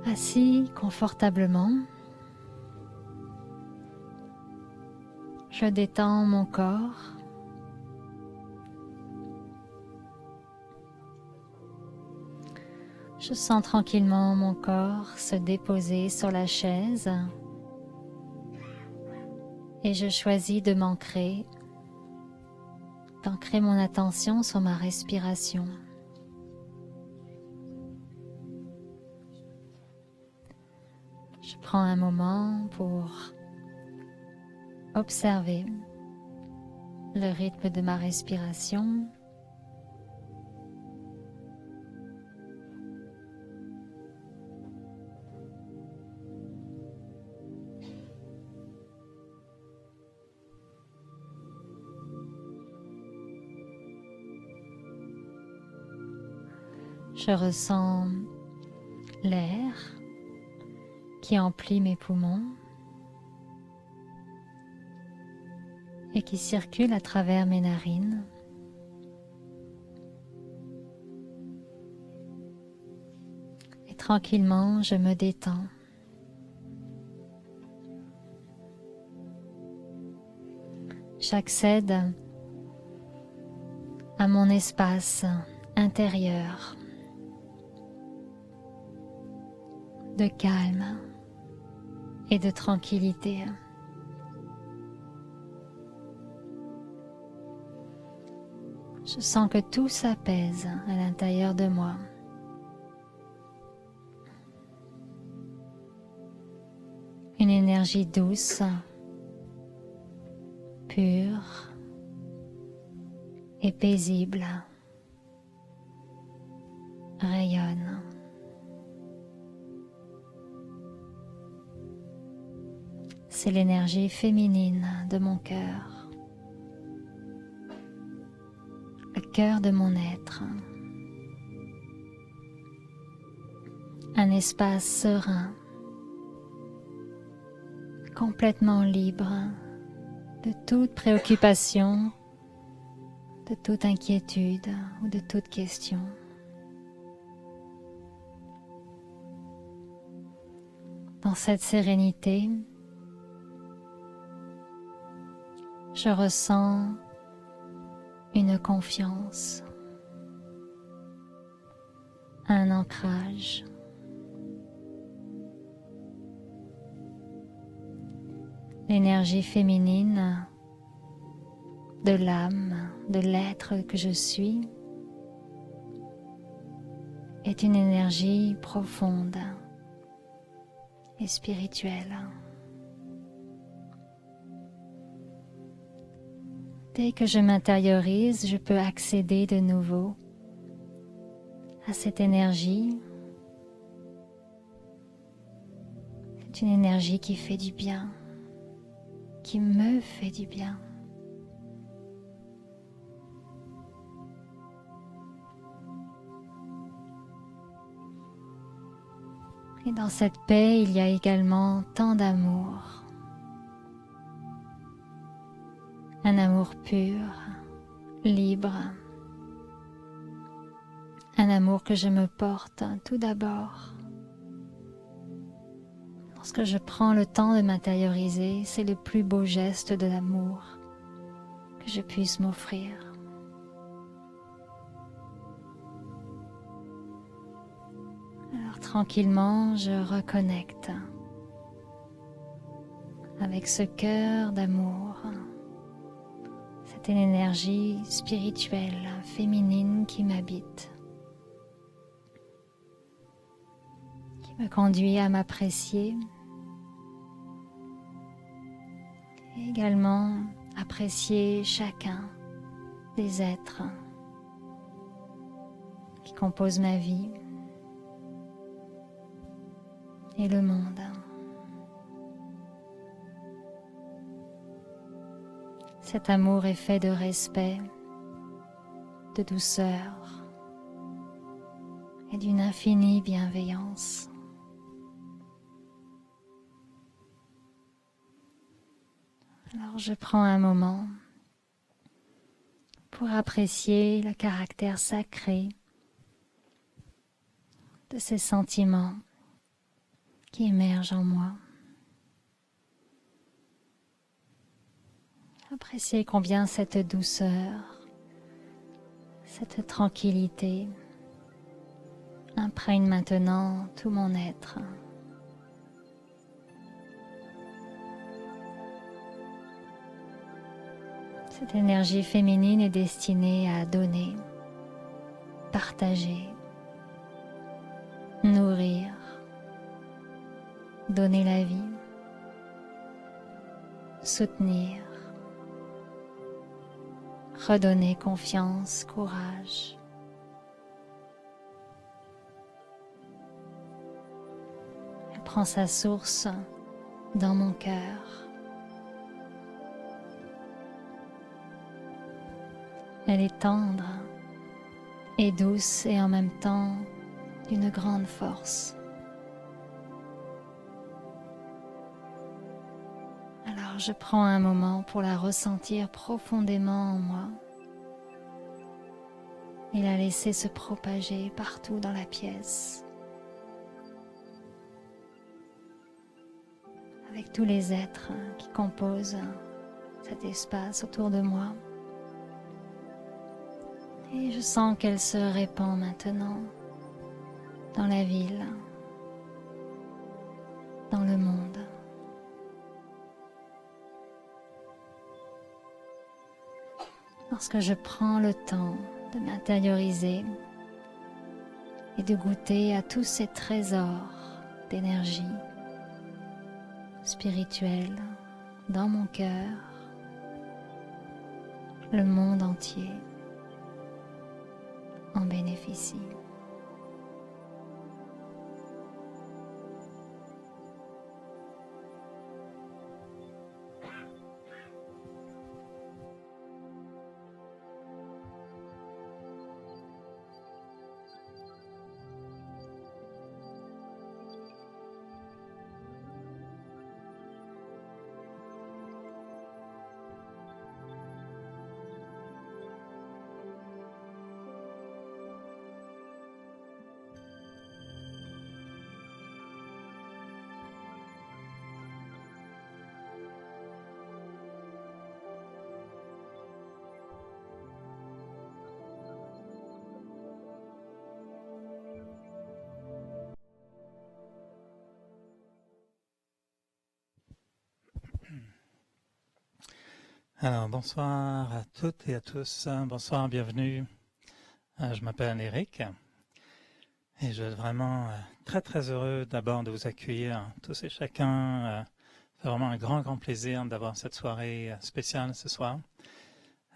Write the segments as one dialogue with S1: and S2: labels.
S1: Assis confortablement, je détends mon corps. Je sens tranquillement mon corps se déposer sur la chaise et je choisis de d'ancrer mon attention sur ma respiration. Je prends un moment pour observer le rythme de ma respiration. Je ressens l'air qui emplit mes poumons et qui circule à travers mes narines. Et tranquillement, je me détends. J'accède à mon espace intérieur de calme et de tranquillité. Je sens que tout s'apaise à l'intérieur de moi. Une énergie douce, pure et paisible rayonne. C'est l'énergie féminine de mon cœur, le cœur de mon être. Un espace serein, complètement libre de toute préoccupation, de toute inquiétude ou de toute question. Dans cette sérénité, je ressens une confiance, un ancrage. L'énergie féminine de l'âme, de l'être que je suis, est une énergie profonde et spirituelle. Dès que je m'intériorise, je peux accéder de nouveau à cette énergie. C'est une énergie qui fait du bien, qui me fait du bien. Et dans cette paix, il y a également tant d'amour. Un amour pur, libre. Un amour que je me porte tout d'abord. Lorsque je prends le temps de m'intérioriser, c'est le plus beau geste de l'amour que je puisse m'offrir. Alors tranquillement, je reconnecte avec ce cœur d'amour. C'est une énergie spirituelle, féminine qui m'habite, qui me conduit à m'apprécier et également apprécier chacun des êtres qui composent ma vie et le monde. Cet amour est fait de respect, de douceur et d'une infinie bienveillance. Alors je prends un moment pour apprécier le caractère sacré de ces sentiments qui émerge en moi. Appréciez combien cette douceur, cette tranquillité imprègne maintenant tout mon être. Cette énergie féminine est destinée à donner, partager, nourrir, donner la vie, soutenir, redonner confiance, courage. Elle prend sa source dans mon cœur. Elle est tendre et douce et en même temps d'une grande force. Alors je prends un moment pour la ressentir profondément en moi et la laisser se propager partout dans la pièce, avec tous les êtres qui composent cet espace autour de moi. Et je sens qu'elle se répand maintenant dans la ville, dans le monde. Lorsque je prends le temps de m'intérioriser et de goûter à tous ces trésors d'énergie spirituelle dans mon cœur, le monde entier en bénéficie.
S2: Alors, bonsoir à toutes et à tous. Bonsoir, bienvenue. Je m'appelle Eric et je suis vraiment très heureux d'abord de vous accueillir tous et chacun. C'est vraiment un grand plaisir d'avoir cette soirée spéciale ce soir.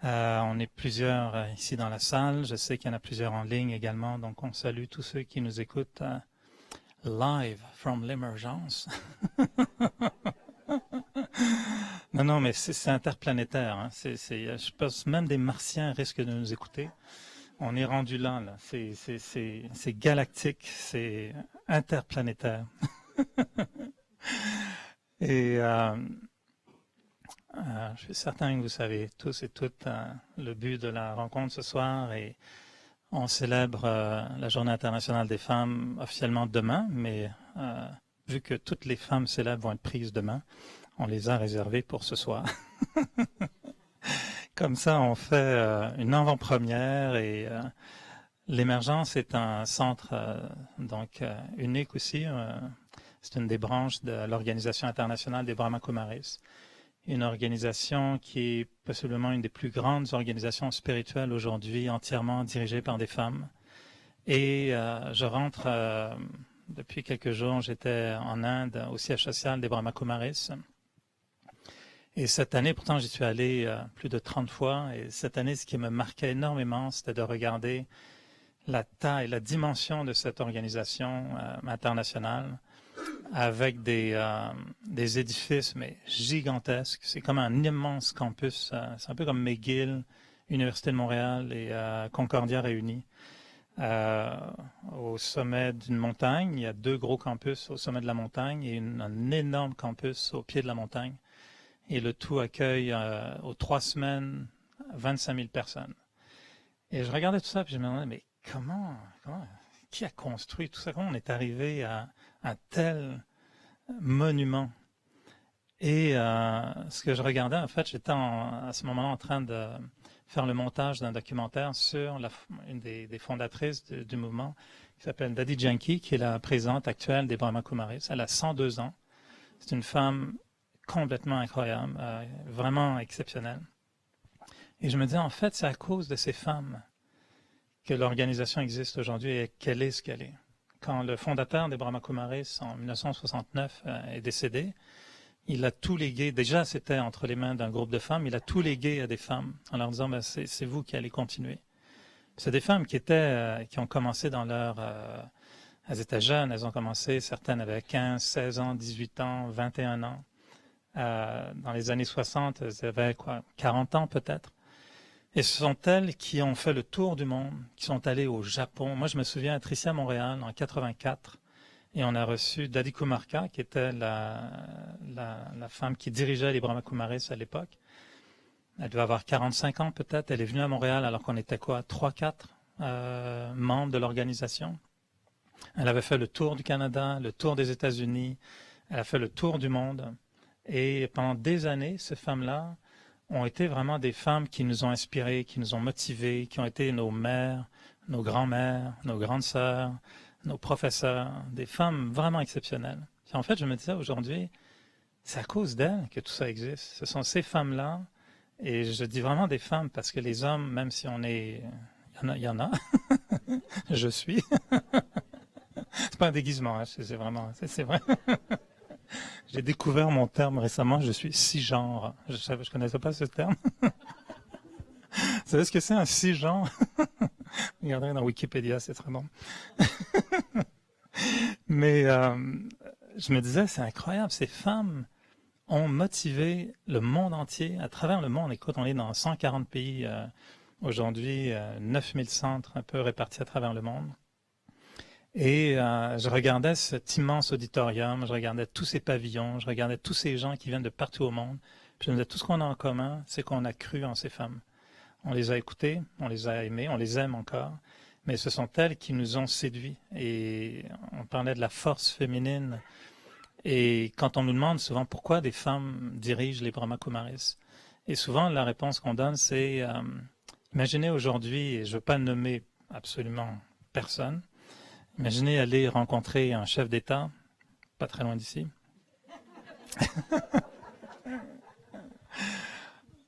S2: On est plusieurs ici dans la salle. Je sais qu'il y en a plusieurs en ligne également. Donc, on salue tous ceux qui nous écoutent live from l'émergence. Non, mais c'est interplanétaire. Hein. Je pense même des Martiens risquent de nous écouter. On est rendu là. C'est galactique, c'est interplanétaire. Et je suis certain que vous savez tous et toutes le but de la rencontre ce soir. Et on célèbre la Journée internationale des femmes officiellement demain, mais vu que toutes les femmes célèbres vont être prises demain, on les a réservés pour ce soir. Comme ça, on fait une avant-première et l'émergence est un centre unique aussi. C'est une des branches de l'Organisation internationale des Brahma Kumaris, une organisation qui est possiblement une des plus grandes organisations spirituelles aujourd'hui, entièrement dirigée par des femmes. Et je rentre, depuis quelques jours, j'étais en Inde au siège social des Brahma Kumaris. Et cette année, pourtant, j'y suis allé plus de 30 fois. Et cette année, ce qui me marquait énormément, c'était de regarder la taille, la dimension de cette organisation internationale avec des édifices mais gigantesques. C'est comme un immense campus. C'est un peu comme McGill, Université de Montréal et Concordia réunis. Au sommet d'une montagne, il y a 2 gros campus au sommet de la montagne et un énorme campus au pied de la montagne. Et le tout accueille aux 3 semaines 25 000 personnes. Et je regardais tout ça et je me demandais, mais comment, qui a construit tout ça? Comment on est arrivé à un tel monument. Et ce que je regardais, en fait, j'étais à ce moment-là en train de faire le montage d'un documentaire sur une des fondatrices du mouvement, qui s'appelle Dadi Janki, qui est la présidente actuelle des Brahma Kumaris. Elle a 102 ans. C'est une femme complètement incroyable, vraiment exceptionnelle. Et je me disais, en fait, c'est à cause de ces femmes que l'organisation existe aujourd'hui et qu'elle est ce qu'elle est. Quand le fondateur des Brahma Kumaris, en 1969, est décédé, il a tout légué, déjà c'était entre les mains d'un groupe de femmes, il a tout légué à des femmes en leur disant, ben, c'est vous qui allez continuer. C'est des femmes qui ont commencé dans elles étaient jeunes, elles ont commencé, certaines avaient 15, 16 ans, 18 ans, 21 ans. Dans les années 60, elles avaient 40 ans peut-être. Et ce sont elles qui ont fait le tour du monde, qui sont allées au Japon. Moi, je me souviens être ici à Montréal en 84, et on a reçu Dadi Kumarka, qui était la femme qui dirigeait les Brahma Kumaris à l'époque. Elle devait avoir 45 ans peut-être. Elle est venue à Montréal alors qu'on était 3-4 membres de l'organisation. Elle avait fait le tour du Canada, le tour des États-Unis, elle a fait le tour du monde. Et pendant des années, ces femmes-là ont été vraiment des femmes qui nous ont inspirés, qui nous ont motivés, qui ont été nos mères, nos grands-mères, nos grandes sœurs, nos professeurs, des femmes vraiment exceptionnelles. Et en fait, je me disais aujourd'hui, c'est à cause d'elles que tout ça existe. Ce sont ces femmes-là, et je dis vraiment des femmes parce que les hommes, même si on est... Il y en a. Je suis. C'est pas un déguisement, hein, c'est vraiment... C'est vrai. J'ai découvert mon terme récemment, je suis cisgenre. Je connaissais pas ce terme. Vous savez ce que c'est un cisgenre? Regardez dans Wikipédia, c'est très bon. Mais je me disais, c'est incroyable, ces femmes ont motivé le monde entier, à travers le monde. Écoute, on est dans 140 pays aujourd'hui, 9000 centres un peu répartis à travers le monde. Et je regardais cet immense auditorium, je regardais tous ces pavillons, je regardais tous ces gens qui viennent de partout au monde. Puis je me disais, tout ce qu'on a en commun, c'est qu'on a cru en ces femmes. On les a écoutées, on les a aimées, on les aime encore. Mais ce sont elles qui nous ont séduits. Et on parlait de la force féminine. Et quand on nous demande souvent pourquoi des femmes dirigent les Brahma Kumaris, et souvent la réponse qu'on donne, c'est imaginez aujourd'hui, et je ne veux pas nommer absolument personne, imaginez aller rencontrer un chef d'État, pas très loin d'ici.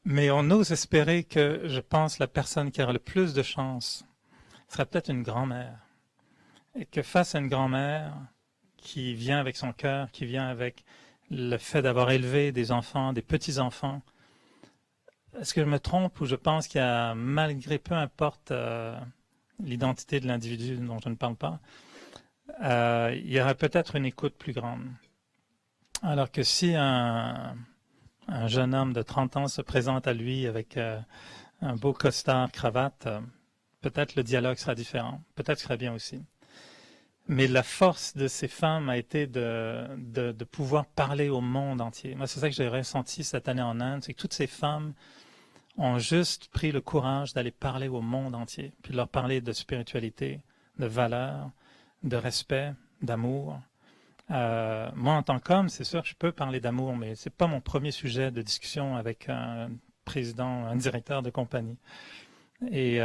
S2: Mais on ose espérer que, je pense, la personne qui aura le plus de chance sera peut-être une grand-mère. Et que face à une grand-mère qui vient avec son cœur, qui vient avec le fait d'avoir élevé des enfants, des petits-enfants, est-ce que je me trompe ou je pense qu'il y a, malgré peu importe l'identité de l'individu dont je ne parle pas, il y aurait peut-être une écoute plus grande. Alors que si un jeune homme de 30 ans se présente à lui avec un beau costard, cravate, peut-être le dialogue sera différent, peut-être ce sera bien aussi. Mais la force de ces femmes a été de pouvoir parler au monde entier. Moi, c'est ça que j'ai ressenti cette année en Inde, c'est que toutes ces femmes ont juste pris le courage d'aller parler au monde entier, puis de leur parler de spiritualité, de valeurs, de respect, d'amour. Moi, en tant qu'homme, c'est sûr que je peux parler d'amour, mais c'est pas mon premier sujet de discussion avec un président, un directeur de compagnie. Et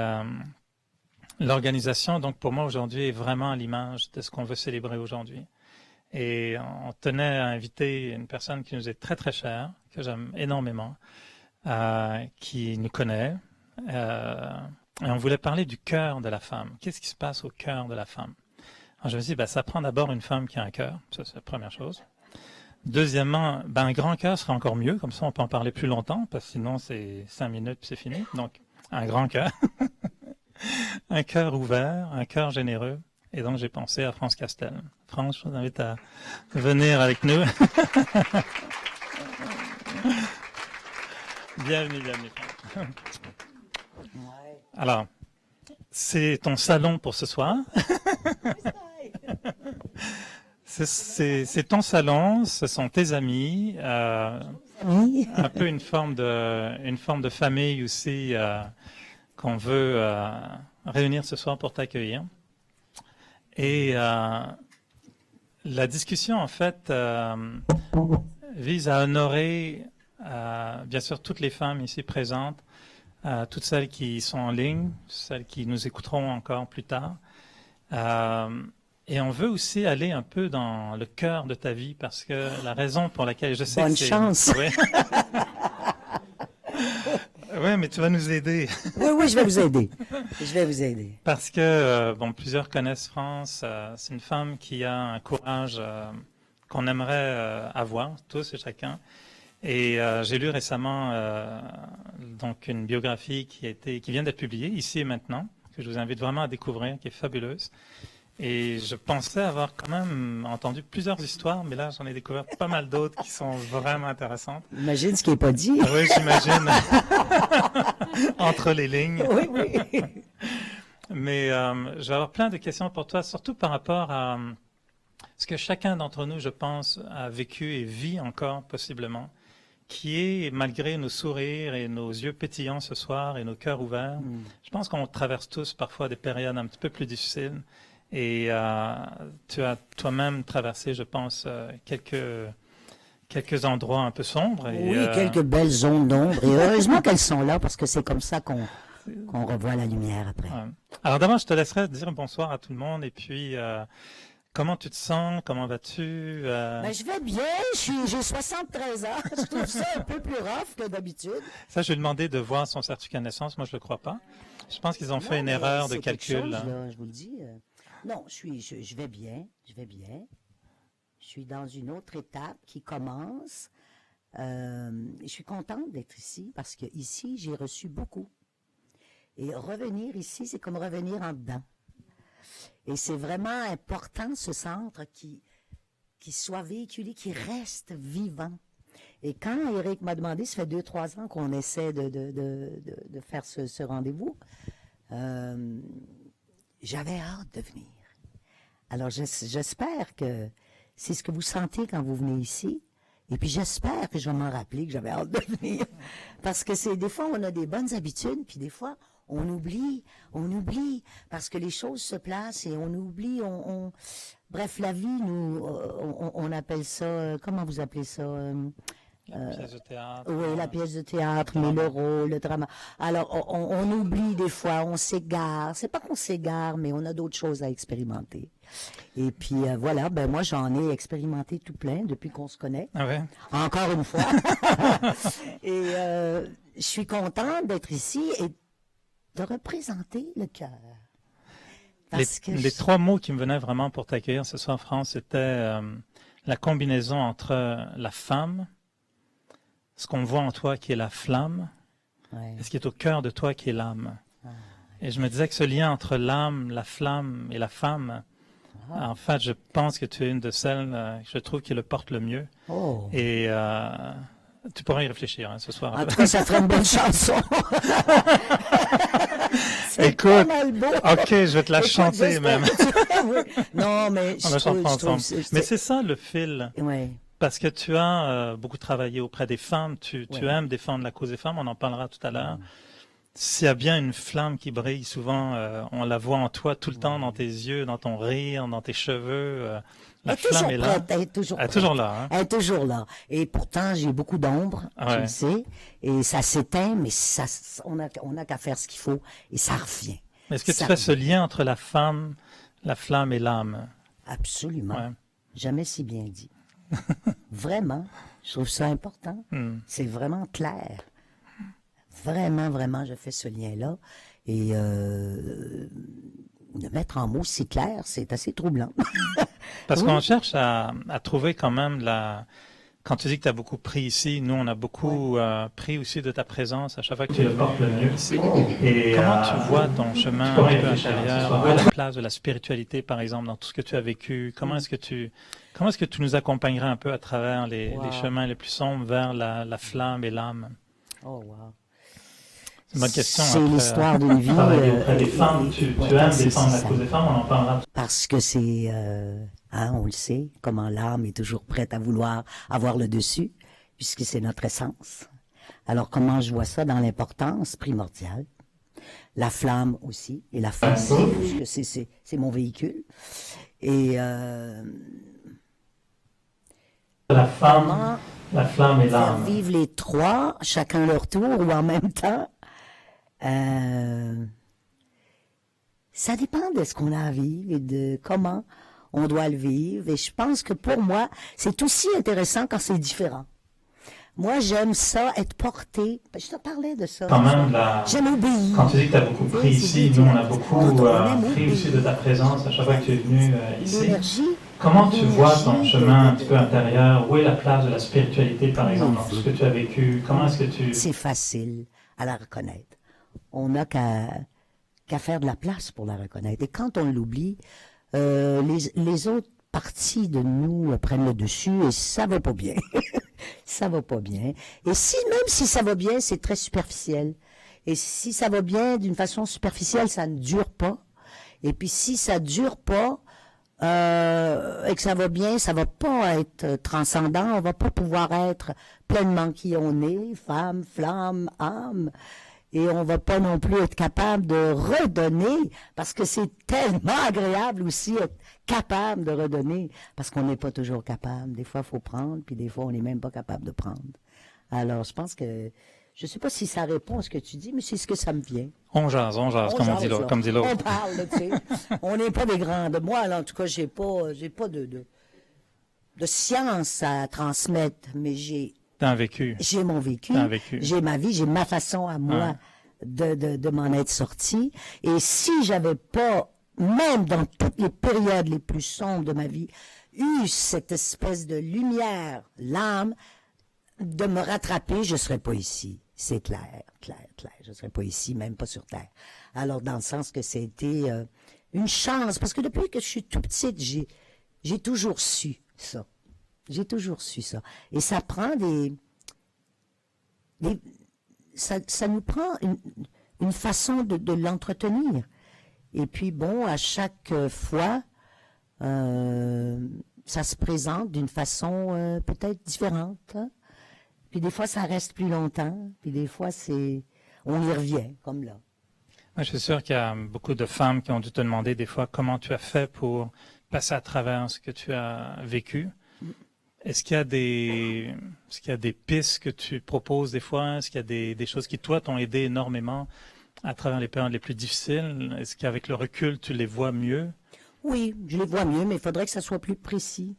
S2: l'organisation, donc pour moi aujourd'hui, est vraiment à l'image de ce qu'on veut célébrer aujourd'hui. Et on tenait à inviter une personne qui nous est très très chère, que j'aime énormément, qui nous connaît. Et on voulait parler du cœur de la femme. Qu'est-ce qui se passe au cœur de la femme? Alors je me suis dit, ça prend d'abord une femme qui a un cœur, ça c'est la première chose. Deuxièmement, un grand cœur serait encore mieux, comme ça on peut en parler plus longtemps, parce que sinon c'est 5 minutes puis c'est fini. Donc un grand cœur, un cœur ouvert, un cœur généreux. Et donc j'ai pensé à France Castel. France, je vous invite à venir avec nous. Bienvenue, bienvenue. Alors, c'est ton salon pour ce soir. C'est ton salon, ce sont tes amis,
S3: Oui.
S2: un peu une forme de famille aussi qu'on veut réunir ce soir pour t'accueillir. Et La discussion, en fait, vise à honorer, bien sûr, toutes les femmes ici présentes, toutes celles qui sont en ligne, celles qui nous écouteront encore plus tard. Et on veut aussi aller un peu dans le cœur de ta vie, parce que la raison pour laquelle je sais
S3: Bonne
S2: que c'est...
S3: chance.
S2: Oui. Oui, mais tu vas nous aider.
S3: Oui, oui, je vais vous aider. Je vais vous aider.
S2: Parce que, bon, plusieurs connaissent France. C'est une femme qui a un courage qu'on aimerait avoir, tous et chacun. Et j'ai lu récemment donc une biographie qui vient d'être publiée ici et maintenant, que je vous invite vraiment à découvrir, qui est fabuleuse. Et je pensais avoir quand même entendu plusieurs histoires, mais là j'en ai découvert pas mal d'autres qui sont vraiment intéressantes.
S3: Imagine ce qui n'est pas dit.
S2: Ah oui, j'imagine. Entre les lignes.
S3: Oui, oui.
S2: Mais je vais avoir plein de questions pour toi, surtout par rapport à ce que chacun d'entre nous, je pense, a vécu et vit encore possiblement, qui est, malgré nos sourires et nos yeux pétillants ce soir et nos cœurs ouverts, je pense qu'on traverse tous parfois des périodes un petit peu plus difficiles. Et tu as toi-même traversé, je pense, quelques endroits un peu sombres. Et,
S3: Oui, quelques belles zones d'ombre. Et heureusement qu'elles sont là, parce que c'est comme ça qu'on revoit la lumière après.
S2: Ouais. Alors d'abord, je te laisserai dire bonsoir à tout le monde. Et puis, comment tu te sens? Comment vas-tu?
S3: Ben, je vais bien. J'ai 73 ans. Je trouve ça un peu plus rough que d'habitude.
S2: Ça, je vais demander de voir son certificat de naissance. Moi, je ne le crois pas. Je pense qu'ils ont fait une
S3: mais
S2: erreur de
S3: c'est quelque
S2: calcul.
S3: chose, là, je vous le dis. Non, je vais bien. Je vais bien. Je suis dans une autre étape qui commence. Je suis contente d'être ici parce que ici, j'ai reçu beaucoup. Et revenir ici, c'est comme revenir en dedans. Et c'est vraiment important, ce centre, qui soit véhiculé, qui reste vivant. Et quand Eric m'a demandé, ça fait 2-3 ans qu'on essaie de faire ce rendez-vous, j'avais hâte de venir. Alors, j'espère que c'est ce que vous sentez quand vous venez ici. Et puis, j'espère que je vais m'en rappeler que j'avais hâte de venir. Parce que des fois, on a des bonnes habitudes, puis des fois, on oublie, parce que les choses se placent et on oublie, bref, la vie, nous, on appelle ça, comment vous appelez ça?
S2: La pièce de théâtre.
S3: Oui, la pièce de théâtre, mais le rôle, le drama. Alors, on oublie des fois, on s'égare. C'est pas qu'on s'égare, mais on a d'autres choses à expérimenter. Et puis, voilà, ben moi, j'en ai expérimenté tout plein depuis qu'on se connaît.
S2: Ah ouais?
S3: Encore une fois. Et je suis contente d'être ici et de représenter le cœur.
S2: Les 3 mots qui me venaient vraiment pour t'accueillir ce soir, France, c'était la combinaison entre la femme, ce qu'on voit en toi qui est la flamme, et ce qui est au cœur de toi qui est l'âme. Et je me disais que ce lien entre l'âme, la flamme et la femme, en fait, je pense que tu es une de celles que je trouve qui le porte le mieux.
S3: Oh.
S2: Et tu pourras y réfléchir ce soir.
S3: En tout cas, ça ferait une bonne chanson.
S2: Écoute, ok, je vais te la chanter même.
S3: Non, mais
S2: on la chante pas ensemble. Mais
S3: c'est
S2: ça le fil.
S3: Ouais.
S2: Parce que tu as beaucoup travaillé auprès des femmes, tu aimes défendre la cause des femmes, on en parlera tout à l'heure. S'il y a bien une flamme qui brille, souvent on la voit en toi tout le temps, dans tes yeux, dans ton rire, dans tes cheveux. La flamme est là.
S3: Elle est toujours
S2: Elle est toujours là. Hein?
S3: Elle est toujours là. Et pourtant, j'ai beaucoup d'ombre, tu le sais, et ça s'éteint, mais on a qu'à faire ce qu'il faut, et ça revient.
S2: Est-ce que tu fais ce lien entre la femme, la flamme et l'âme?
S3: Absolument.
S2: Ouais.
S3: Jamais si bien dit. Vraiment, je trouve ça important. C'est vraiment clair. Vraiment, vraiment, je fais ce lien-là. Et de mettre en mots si clair, c'est assez troublant.
S2: Parce qu'on cherche à trouver quand même Quand tu dis que tu as beaucoup pris ici, nous, on a beaucoup pris aussi de ta présence à chaque fois que tu le portes le mieux ici. Et comment tu vois ton chemin un peu intérieur, à la place de la spiritualité, par exemple, dans tout ce que tu as vécu? Comment est-ce que tu nous accompagnerais un peu à travers les chemins les plus sombres vers la flamme et l'âme?
S3: Oh, wow.
S2: C'est une bonne question.
S3: C'est l'histoire d'une vie.
S2: Les femmes, tu aimes défendre la cause des femmes, on en parlera.
S3: Parce que c'est, on le sait, comment l'âme est toujours prête à vouloir avoir le dessus, puisque c'est notre essence. Alors comment je vois ça dans l'importance primordiale? La flamme aussi, et la femme, puisque c'est mon véhicule. Et
S2: La femme,
S3: Comment
S2: la flamme et
S3: faire
S2: l'âme.
S3: vivre les trois, chacun leur tour ou en même temps. Euh, Ça dépend de ce qu'on a à vivre et de comment on doit le vivre. Et je pense que pour moi, c'est aussi intéressant quand c'est différent. Moi, j'aime ça, être porté. Je te parlais de ça.
S2: Quand
S3: c'est
S2: même,
S3: ça. J'aime obéir.
S2: quand tu dis que tu as beaucoup
S3: Tu sais,
S2: pris
S3: c'est
S2: ici,
S3: bien
S2: nous on a
S3: que-
S2: beaucoup
S3: quand on aime
S2: pris aussi de
S3: obéir,
S2: ta présence à chaque fois que tu es venu ici.
S3: l'énergie,
S2: Comment tu vois ton
S3: l'énergie
S2: chemin un petit peu intérieur? Où est la place de la spiritualité, par
S3: Oui,
S2: exemple, dans tout ce que tu as vécu? Comment est-ce que tu...
S3: c'est facile à la reconnaître. On n'a qu'à faire de la place pour la reconnaître. Et quand on l'oublie, les autres parties de nous prennent le dessus et ça va pas bien. Ça va pas bien. Et si, même si ça va bien, c'est très superficiel. Et si ça va bien d'une façon superficielle, ça ne dure pas. Et puis si ça dure pas, et que ça va bien, ça va pas être transcendant, on va pas pouvoir être pleinement qui on est, femme, flamme, âme, et on va pas non plus être capable de redonner, parce que c'est tellement agréable aussi être capable de redonner, parce qu'on n'est pas toujours capable. Des fois, il faut prendre, puis des fois, on n'est même pas capable de prendre. Alors, je pense que, je sais pas si ça répond à ce que tu dis, mais c'est ce que ça me vient.
S2: On jase, comme on dit
S3: jase,
S2: l'autre.
S3: là.
S2: Comme dit l'autre.
S3: On parle, tu sais. On n'est pas des grandes. Moi, là, en tout cas, j'ai pas de science à transmettre, mais
S2: T'as un vécu.
S3: j'ai mon vécu,
S2: T'as un vécu.
S3: j'ai ma vie, j'ai ma façon à moi de m'en être sorti. Et si j'avais pas, même dans toutes les périodes les plus sombres de ma vie, eu cette espèce de lumière, l'âme, de me rattraper, je serais pas ici. C'est clair, clair, clair. Je serais pas ici, même pas sur Terre. Alors, dans le sens que c'était une chance, parce que depuis que je suis tout petite, j'ai toujours su ça. J'ai toujours su ça. Et ça prend ça nous prend une façon de l'entretenir. Et puis, bon, à chaque fois, ça se présente d'une façon peut-être différente. Hein? Puis des fois, ça reste plus longtemps. Puis des fois, on y revient, comme là.
S2: Moi, je suis sûr qu'il y a beaucoup de femmes qui ont dû te demander des fois comment tu as fait pour passer à travers ce que tu as vécu. Est-ce qu'il y a des pistes que tu proposes des fois? Est-ce qu'il y a des choses qui, toi, t'ont aidé énormément à travers les périodes les plus difficiles? Est-ce qu'avec le recul, tu les vois mieux?
S3: Oui, je les vois mieux, mais il faudrait que ça soit plus précis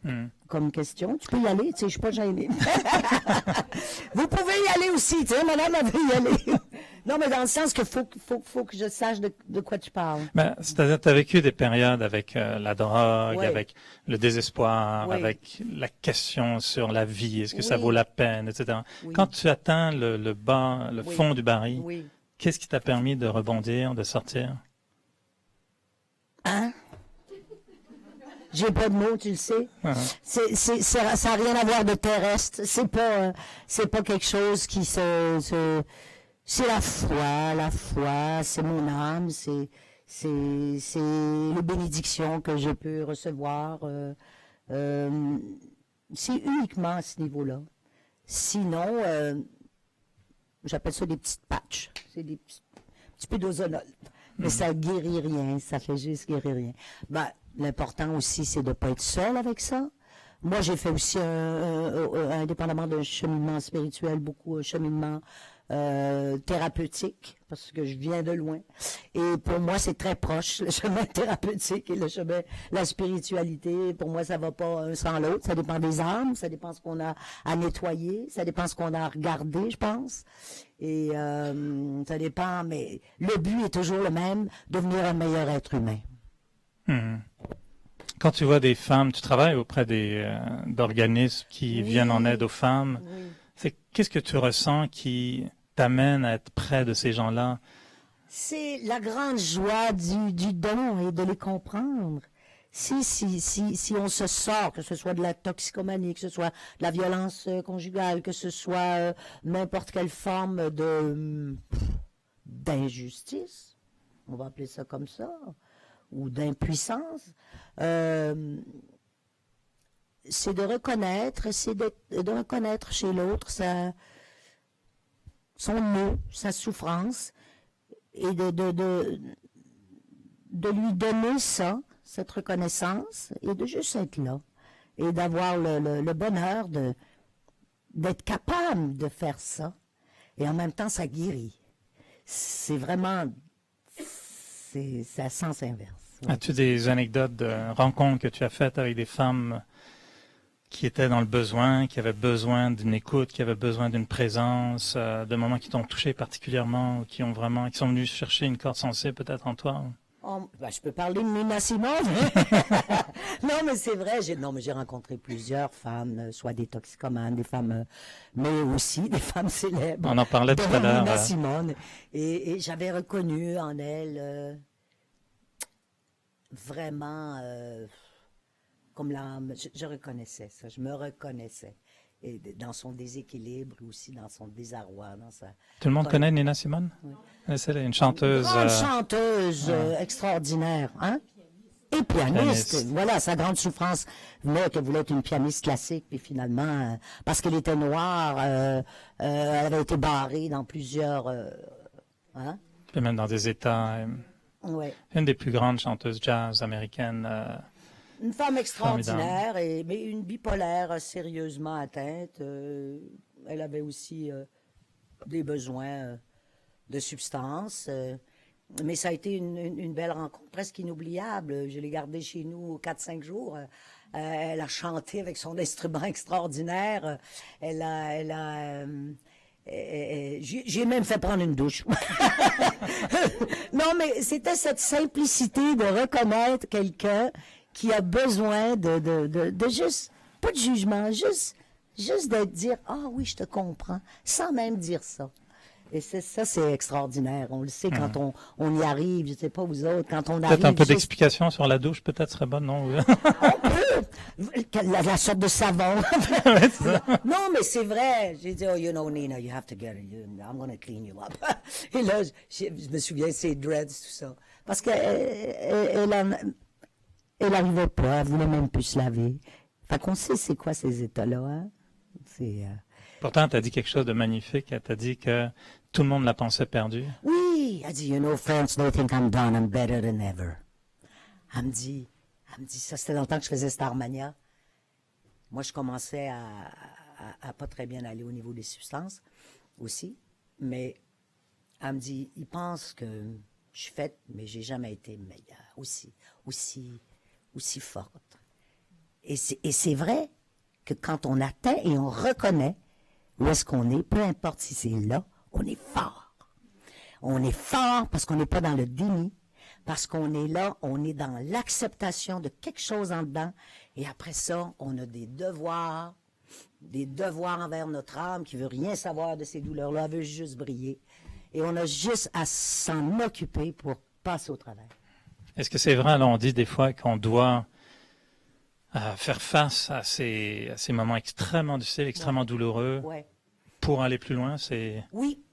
S3: comme question. Tu peux y aller, tu sais, je suis pas gênée. Vous pouvez y aller aussi, tu sais, madame, elle veut y aller. Non, mais dans le sens qu'il faut que je sache de quoi tu parles.
S2: Ben, c'est-à-dire, tu as vécu des périodes avec la drogue,
S3: Oui.
S2: avec le désespoir,
S3: Oui.
S2: avec la question sur la vie, est-ce que ça
S3: Oui.
S2: vaut la peine, etc.
S3: Oui.
S2: Quand tu atteins le bas, le
S3: Oui.
S2: fond du baril,
S3: Oui.
S2: qu'est-ce qui t'a permis de rebondir, de sortir?
S3: Hein? J'ai pas de mots, tu le sais.
S2: Uh-huh.
S3: Ça n'a rien à voir de terrestre. C'est pas quelque chose qui c'est la foi, c'est mon âme, c'est les bénédictions que je peux recevoir. C'est uniquement à ce niveau-là. Sinon, j'appelle ça des petites patchs. C'est des petits peu d'ozonol. Mais ça guérit rien, ça fait juste guérir rien. Ben, l'important aussi, c'est de ne pas être seul avec ça. Moi, j'ai fait aussi, indépendamment d'un cheminement spirituel, beaucoup un cheminement thérapeutique, parce que je viens de loin. Et pour moi, c'est très proche, le chemin thérapeutique et le chemin, la spiritualité. Pour moi, ça va pas un sans l'autre. Ça dépend des âmes, ça dépend ce qu'on a à nettoyer, ça dépend ce qu'on a à regarder, je pense. Et ça dépend, mais le but est toujours le même, devenir un meilleur être humain.
S2: Quand tu vois des femmes, tu travailles auprès d'organismes qui viennent en aide aux femmes.
S3: Oui.
S2: Qu'est-ce que tu ressens qui t'amène à être près de ces gens-là?
S3: C'est la grande joie du don et de les comprendre. Si on se sort, que ce soit de la toxicomanie, que ce soit de la violence conjugale, que ce soit n'importe quelle forme d'injustice, on va appeler ça comme ça, ou d'impuissance, c'est de reconnaître, de reconnaître chez l'autre son mot, sa souffrance, et de lui donner ça, cette reconnaissance, et de juste être là. et d'avoir le bonheur d'être capable de faire ça. Et en même temps, ça guérit. C'est vraiment, c'est à sens inverse. Ouais.
S2: As-tu des anecdotes de rencontres que tu as faites avec des femmes qui étaient dans le besoin, qui avaient besoin d'une écoute, qui avaient besoin d'une présence, de moments qui t'ont touché particulièrement, ou qui sont venus chercher une corde sensible peut-être en toi?
S3: Je peux parler de Nina Simone. Non, mais c'est vrai. J'ai rencontré plusieurs femmes, soit des toxicomanes, des femmes, mais aussi des femmes célèbres.
S2: On en parlait tout à l'heure.
S3: Nina Simone. Et j'avais reconnu en elle vraiment comme l'âme. Je reconnaissais ça. Je me reconnaissais. Et dans son déséquilibre, aussi dans son désarroi.
S2: Tout le monde connaît Nina Simone? Oui. C'est une chanteuse.
S3: Grande chanteuse extraordinaire, hein? Et pianiste. Voilà, sa grande souffrance venait qu'elle voulait être une pianiste classique, puis finalement, parce qu'elle était noire, elle avait été barrée dans plusieurs... hein?
S2: Et même dans des États.
S3: Ouais.
S2: Une des plus grandes chanteuses jazz américaines.
S3: Une femme extraordinaire, mais une bipolaire sérieusement atteinte. Elle avait aussi des besoins de substances. Mais ça a été une belle rencontre, presque inoubliable. Je l'ai gardée chez nous 4-5 jours. Elle a chanté avec son instrument extraordinaire. J'ai même fait prendre une douche. Non, mais c'était cette simplicité de reconnaître quelqu'un qui a besoin de juste, pas de jugement, juste de dire « Ah oui, je te comprends », sans même dire ça. Et ça, c'est extraordinaire. On le sait quand on y arrive, je ne sais pas vous autres, quand on arrive...
S2: Peut-être un peu d'explication sur la douche, peut-être serait bonne, non?
S3: On peut! La sorte de savon. Non, mais c'est vrai. J'ai dit, oh, you know, Nina, you have to get it. I'm going to clean you up. Et là, je me souviens, c'est dreads, tout ça. Parce qu'elle n'arrivait pas, elle voulait même plus se laver. Fait qu'on sait c'est quoi ces états-là, hein?
S2: Pourtant, tu as dit quelque chose de magnifique. Tu as dit que tout le monde la pensait perdue.
S3: Oui, elle dit, you know, friends, they think I'm done, I'm better than ever. Elle me dit, ça c'était longtemps que je faisais Starmania. Moi, je commençais à pas très bien aller au niveau des substances aussi. Mais elle me dit, ils pensent que je suis faite, mais j'ai jamais été meilleure, aussi forte. Et c'est vrai que quand on atteint et on reconnaît où est-ce qu'on est, peu importe si c'est là, on est fort. On est fort parce qu'on n'est pas dans le déni, parce qu'on est là, on est dans l'acceptation de quelque chose en dedans, et après ça, on a des devoirs envers notre âme qui veut rien savoir de ces douleurs-là, elle veut juste briller. Et on a juste à s'en occuper pour passer au travers.
S2: Est-ce que c'est vrai, là, on dit des fois qu'on doit faire face à ces moments extrêmement difficiles, extrêmement douloureux, pour aller plus loin,
S3: Oui,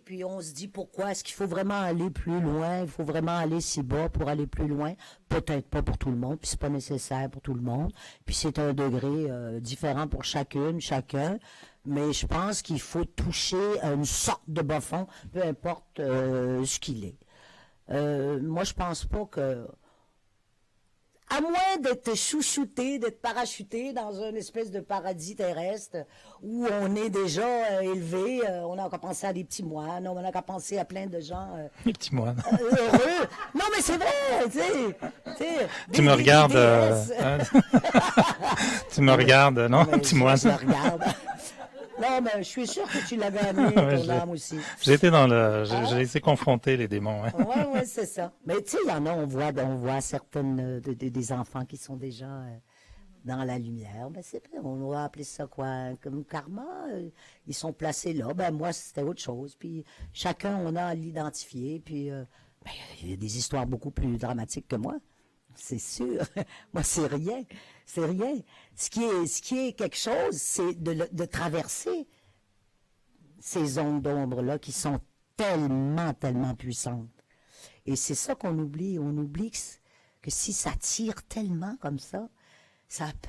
S3: puis on se dit pourquoi est-ce qu'il faut vraiment aller plus loin, il faut vraiment aller si bas pour aller plus loin, peut-être pas pour tout le monde, puis c'est pas nécessaire pour tout le monde, puis c'est un degré différent pour chacun, mais je pense qu'il faut toucher à une sorte de bas fond, peu importe ce qu'il est. Moi, je pense pas que... À moins d'être chouchouté, d'être parachuté dans une espèce de paradis terrestre où on est déjà élevé, on n'a qu'à penser à des petits moines, on n'a qu'à penser à plein de gens
S2: les petits moines.
S3: Heureux. Non, mais c'est vrai, tu sais.
S2: Tu me regardes, tu me regardes, non, petit moine.
S3: Je regarde. Non, mais je suis sûr que tu l'avais amené, ton âme aussi.
S2: J'ai été confronté, les démons. Hein.
S3: Oui, c'est ça. Mais tu sais, il y en a, on voit certaines des enfants qui sont déjà dans la lumière. Ben, on va appeler ça quoi? Comme karma. Ils sont placés là. Ben, moi, c'était autre chose. Puis chacun, on a à l'identifier. Puis il y a des histoires beaucoup plus dramatiques que moi. C'est sûr. Moi, c'est rien. C'est rien. Ce qui est quelque chose, c'est de traverser ces zones d'ombre-là qui sont tellement, tellement puissantes. Et c'est ça qu'on oublie. On oublie que si ça tire tellement comme ça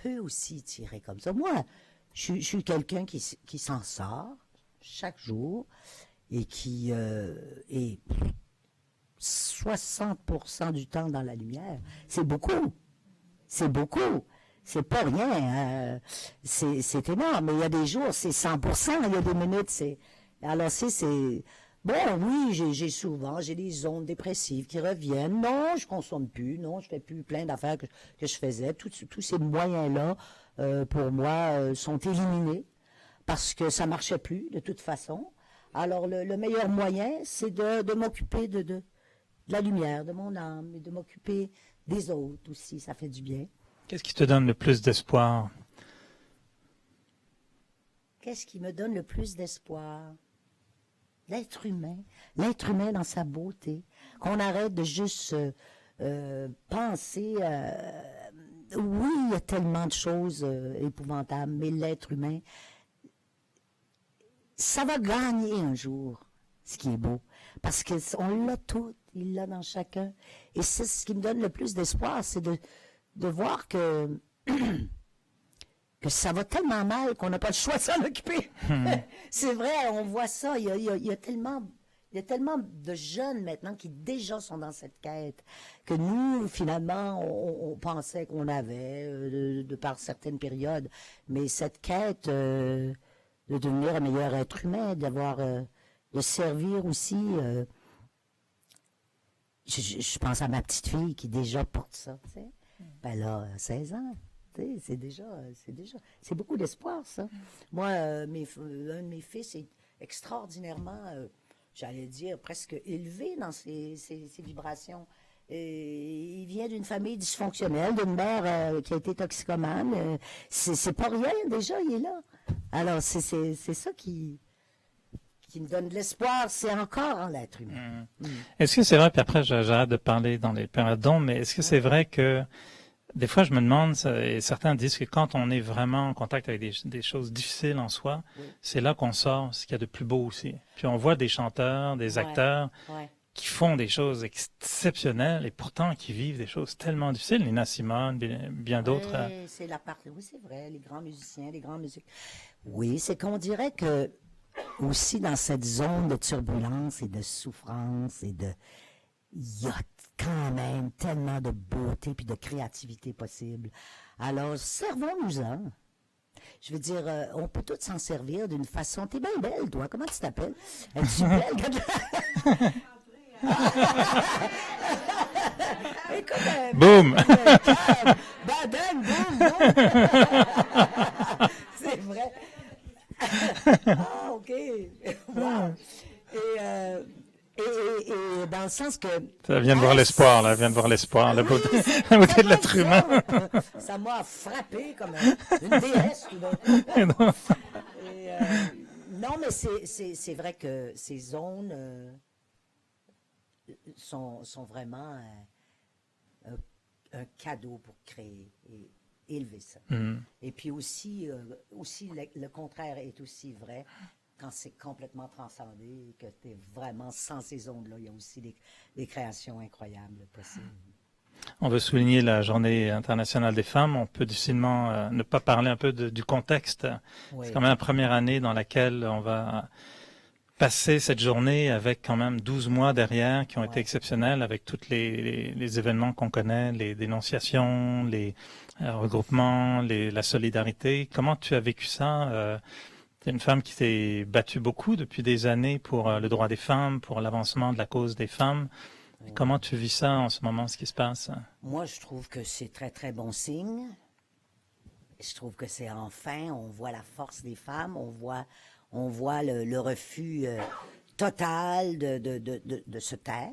S3: peut aussi tirer comme ça. Moi, je suis quelqu'un qui s'en sort chaque jour et qui est 60% du temps dans la lumière. C'est beaucoup. C'est beaucoup. C'est pas rien. C'est énorme. Mais il y a des jours, c'est 100%. Il y a des minutes, c'est... Alors, c'est... Bon, oui, j'ai des zones dépressives qui reviennent. Non, je consomme plus. Non, je fais plus plein d'affaires que je faisais. Tous ces moyens-là, pour moi, sont éliminés parce que ça marchait plus, de toute façon. Alors, le meilleur moyen, c'est de m'occuper de la lumière, de mon âme, et de m'occuper des autres aussi. Ça fait du bien.
S2: Qu'est-ce qui te donne le plus d'espoir?
S3: Qu'est-ce qui me donne le plus d'espoir? L'être humain dans sa beauté. Qu'on arrête de juste penser... oui, il y a tellement de choses épouvantables, mais l'être humain, ça va gagner un jour, ce qui est beau. Parce qu'on l'a tout, il l'a dans chacun. Et c'est ce qui me donne le plus d'espoir, c'est de voir que ça va tellement mal qu'on n'a pas le choix de s'en occuper. C'est vrai, on voit ça. Il y a tellement de jeunes maintenant qui déjà sont dans cette quête que nous, finalement, on pensait qu'on avait de par certaines périodes. Mais cette quête de devenir un meilleur être humain, de servir aussi. Je pense à ma petite fille qui déjà porte ça, tu sais. Ben là, 16 ans. C'est beaucoup d'espoir, ça. Moi, un de mes fils est extraordinairement, j'allais dire, presque élevé dans ses vibrations. Et il vient d'une famille dysfonctionnelle, d'une mère qui a été toxicomane. C'est pas rien, déjà, il est là. Alors, c'est ça qui me donne de l'espoir, c'est encore en l'être humain.
S2: Est-ce que c'est vrai, puis après j'arrête de parler dans les périodes d'ombre, mais est-ce que c'est vrai que des fois, je me demande, et certains disent que quand on est vraiment en contact avec des choses difficiles en soi, c'est là qu'on sort ce qu'il y a de plus beau aussi. Puis on voit des chanteurs, des acteurs qui font des choses exceptionnelles et pourtant qui vivent des choses tellement difficiles. Nina Simone, bien d'autres.
S3: C'est la partie. Oui, c'est vrai, les grands musiciens, les grandes musiques. Oui, c'est qu'on dirait que aussi dans cette zone de turbulence et de souffrance il y a quand même tellement de beauté puis de créativité possible. Alors, servons-nous-en. Je veux dire, on peut tous s'en servir d'une façon... T'es bien belle, toi. Comment tu t'appelles? Es-tu belle? Écoute,
S2: boum!
S3: Badang, boum, boum! C'est vrai. Ah, OK. Wow. Et dans le sens que...
S2: Ça vient de voir l'espoir, là. Vient de voir l'espoir, la beauté de l'être humain.
S3: Ça m'a frappé comme une déesse, tout d'un coup. Non, mais c'est vrai que ces zones sont vraiment un cadeau pour créer et élever ça. Et puis aussi le contraire est aussi vrai. Quand c'est complètement transcendé, que tu es vraiment sans ces ondes-là, il y a aussi des créations incroyables possibles.
S2: On veut souligner la Journée internationale des femmes. On peut difficilement ne pas parler un peu du contexte. Oui. C'est quand même la première année dans laquelle on va passer cette journée avec quand même 12 mois derrière qui ont été exceptionnels avec tous les événements qu'on connaît, les dénonciations, les regroupements, la solidarité. Comment tu as vécu ça? Tu es une femme qui s'est battue beaucoup depuis des années pour le droit des femmes, pour l'avancement de la cause des femmes. Oui. Comment tu vis ça en ce moment, ce qui se passe?
S3: Moi, je trouve que c'est très, très bon signe. Je trouve que c'est enfin, on voit la force des femmes, on voit le refus total de se taire.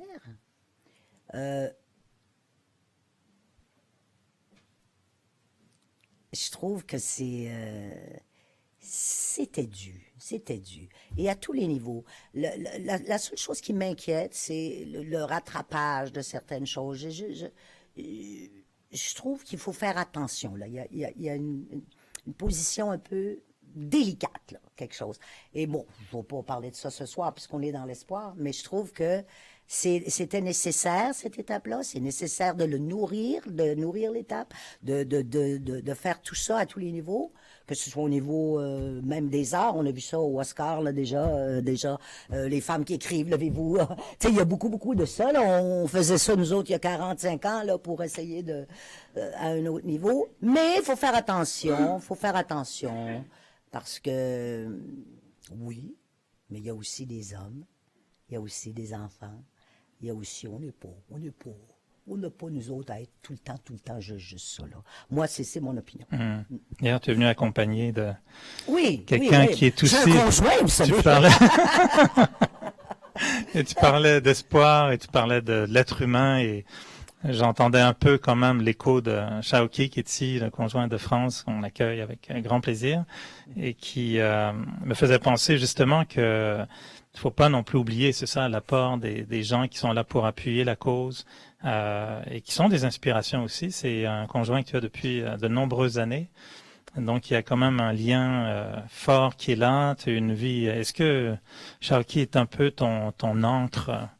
S3: Je trouve que c'était dû. Et à tous les niveaux. La seule chose qui m'inquiète, c'est le rattrapage de certaines choses. Je trouve qu'il faut faire attention. Là. Il y a une position un peu délicate, là, quelque chose. Et bon, il ne faut pas parler de ça ce soir puisqu'on est dans l'espoir, mais je trouve que C'était nécessaire, cette étape-là. C'est nécessaire de nourrir l'étape, de faire tout ça à tous les niveaux, que ce soit au niveau même des arts. On a vu ça au Oscar, là, déjà, les femmes qui écrivent, levez-vous. Tu sais, il y a beaucoup de ça, là. On faisait ça, nous autres, il y a 45 ans, là, pour essayer à un autre niveau. Mais il faut faire attention, parce que, oui, mais il y a aussi des hommes, il y a aussi des enfants. Il y a aussi, on n'a pas nous autres à être tout le temps juste ça, là. Moi, c'est mon opinion.
S2: Hier, tu es venu accompagné de
S3: quelqu'un
S2: qui est aussi...
S3: J'ai un conjoint, vous savez.
S2: Et tu parlais d'espoir et tu parlais de l'être humain et j'entendais un peu quand même l'écho de Shaoqi qui est ici, le conjoint de France, qu'on accueille avec un grand plaisir et qui me faisait penser justement que il faut pas non plus oublier, c'est ça, l'apport des gens qui sont là pour appuyer la cause et qui sont des inspirations aussi. C'est un conjoint que tu as depuis de nombreuses années. Donc, il y a quand même un lien fort qui est là. Tu as une vie. Est-ce que Shaoqi est un peu ton encre?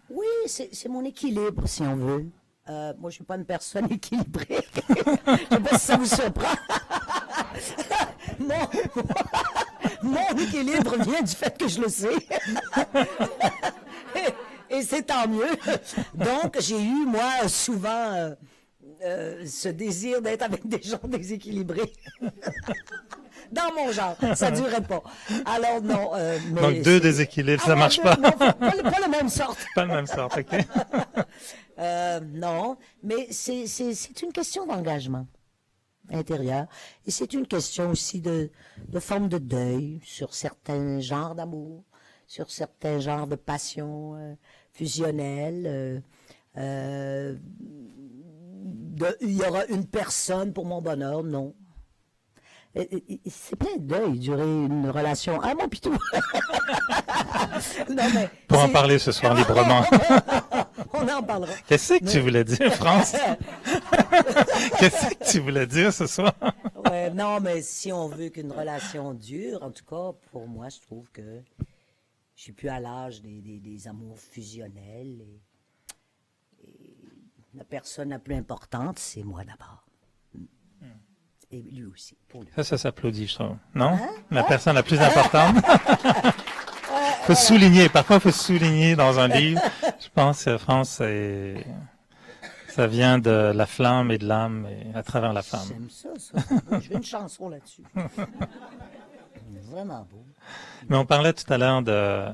S3: Oui, c'est mon équilibre, si on veut. Moi, je suis pas une personne équilibrée. Je sais pas si ça vous surprend. Mon équilibre vient du fait que je le sais. Et c'est tant mieux. Donc, j'ai eu, moi, souvent, ce désir d'être avec des gens déséquilibrés. Dans mon genre, ça durait pas. Alors, non. Mais
S2: donc, deux déséquilibres, ça marche pas.
S3: Non, pas la même sorte.
S2: Pas la même sorte, OK.
S3: Non, mais c'est une question d'engagement intérieur. Et c'est une question aussi de forme de deuil sur certains genres d'amour, sur certains genres de passion fusionnelle. Il y aura une personne pour mon bonheur, non. C'est plein de deuil, durer une relation. Ah, mon pitou! Non, mais
S2: pour en parler ce soir librement.
S3: On en parlera.
S2: Qu'est-ce que tu voulais dire, France? Qu'est-ce que tu voulais dire ce soir?
S3: Ouais, non, mais si on veut qu'une relation dure, en tout cas, pour moi, je trouve que je suis plus à l'âge des amours fusionnels. Et la personne la plus importante, c'est moi d'abord. Et lui aussi, pour lui.
S2: Ça s'applaudit, je trouve. Non? La personne la plus importante? Faut souligner. Parfois, il faut souligner dans un livre. Je pense que France, ça vient de la flamme et de l'âme et à travers la femme.
S3: J'aime ça. Je veux une chanson là-dessus. Vraiment beau.
S2: Mais on parlait tout à l'heure de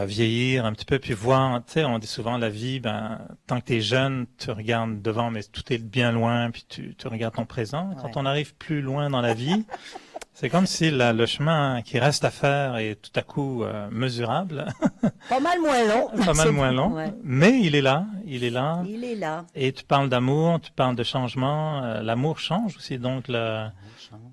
S2: vieillir un petit peu, puis voir, tu sais, on dit souvent la vie, tant que t'es jeune, tu regardes devant, mais tout est bien loin, puis tu regardes ton présent. Quand on arrive plus loin dans la vie, c'est comme si le chemin qui reste à faire est tout à coup mesurable.
S3: Pas mal moins long.
S2: Pas mal moins long,
S3: ouais.
S2: Mais il est là.
S3: Il est là.
S2: Et tu parles d'amour, tu parles de changement. L'amour change aussi, donc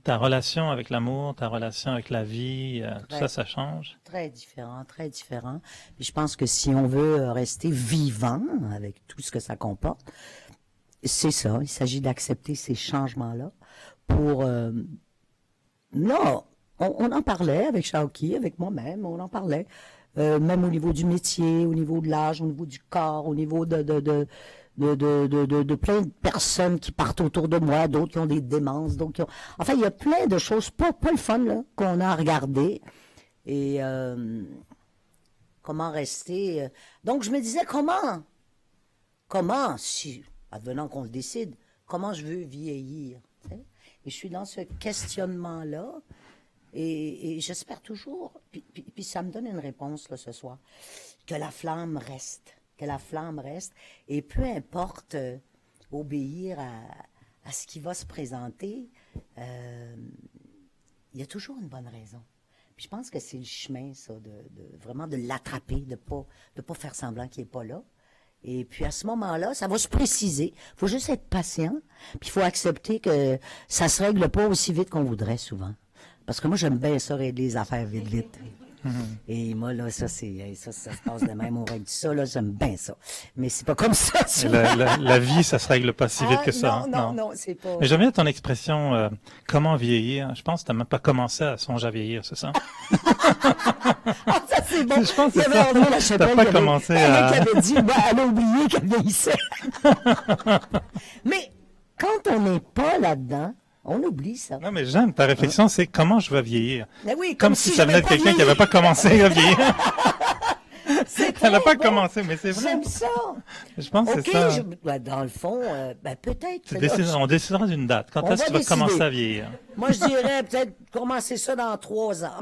S2: ta relation avec l'amour, ta relation avec la vie, tout ça change.
S3: Très différent, très différent. Puis je pense que si on veut rester vivant avec tout ce que ça comporte, c'est ça. Il s'agit d'accepter ces changements-là pour... Non, on en parlait avec Shaoqi, avec moi-même, on en parlait. Même au niveau du métier, au niveau de l'âge, au niveau du corps, au niveau de plein de personnes qui partent autour de moi, d'autres qui ont des démences, d'autres qui ont... Enfin, il y a plein de choses, pas le fun, là, qu'on a à regarder. Et comment rester... Donc, je me disais, comment, si, advenant qu'on le décide, comment je veux vieillir, t'sais? Et je suis dans ce questionnement-là, et j'espère toujours, puis ça me donne une réponse là, ce soir, que la flamme reste, et peu importe obéir à ce qui va se présenter, il y a toujours une bonne raison. Puis je pense que c'est le chemin, ça, vraiment de l'attraper, de pas faire semblant qu'il n'est pas là. Et puis à ce moment-là, ça va se préciser. Il faut juste être patient. Puis il faut accepter que ça se règle pas aussi vite qu'on voudrait souvent. Parce que moi, j'aime bien ça, régler les affaires vite. Et moi, là, ça se passe de même. On règle ça, là, j'aime bien ça. Mais c'est pas comme ça.
S2: Et la vie, ça se règle pas si vite que ça.
S3: Non, c'est pas...
S2: Mais j'aime bien ton expression, comment vieillir. Je pense que tu n'as même pas commencé à songer à vieillir, c'est ça?
S3: Ah, ça, c'est bon.
S2: Je pense que
S3: Il y
S2: c'est
S3: avait
S2: ça.
S3: André Lachapelle
S2: T'as pas commencé
S3: qui
S2: à...
S3: avait dit, elle a oublié qu'elle vieillissait. Mais quand on n'est pas là-dedans, on oublie ça.
S2: Non, mais j'aime ta réflexion, c'est comment je vais vieillir.
S3: Mais oui,
S2: Comme si ça venait de quelqu'un qui n'avait pas commencé à vieillir. Elle n'a pas commencé, mais c'est vrai.
S3: J'aime ça.
S2: Je pense que
S3: OK,
S2: c'est ça.
S3: dans le fond, peut-être.
S2: On décidera d'une date. Quand
S3: On
S2: est-ce que tu
S3: va
S2: vas commencer
S3: décider.
S2: à vieillir?
S3: Moi, je dirais peut-être commencer ça dans 3 ans.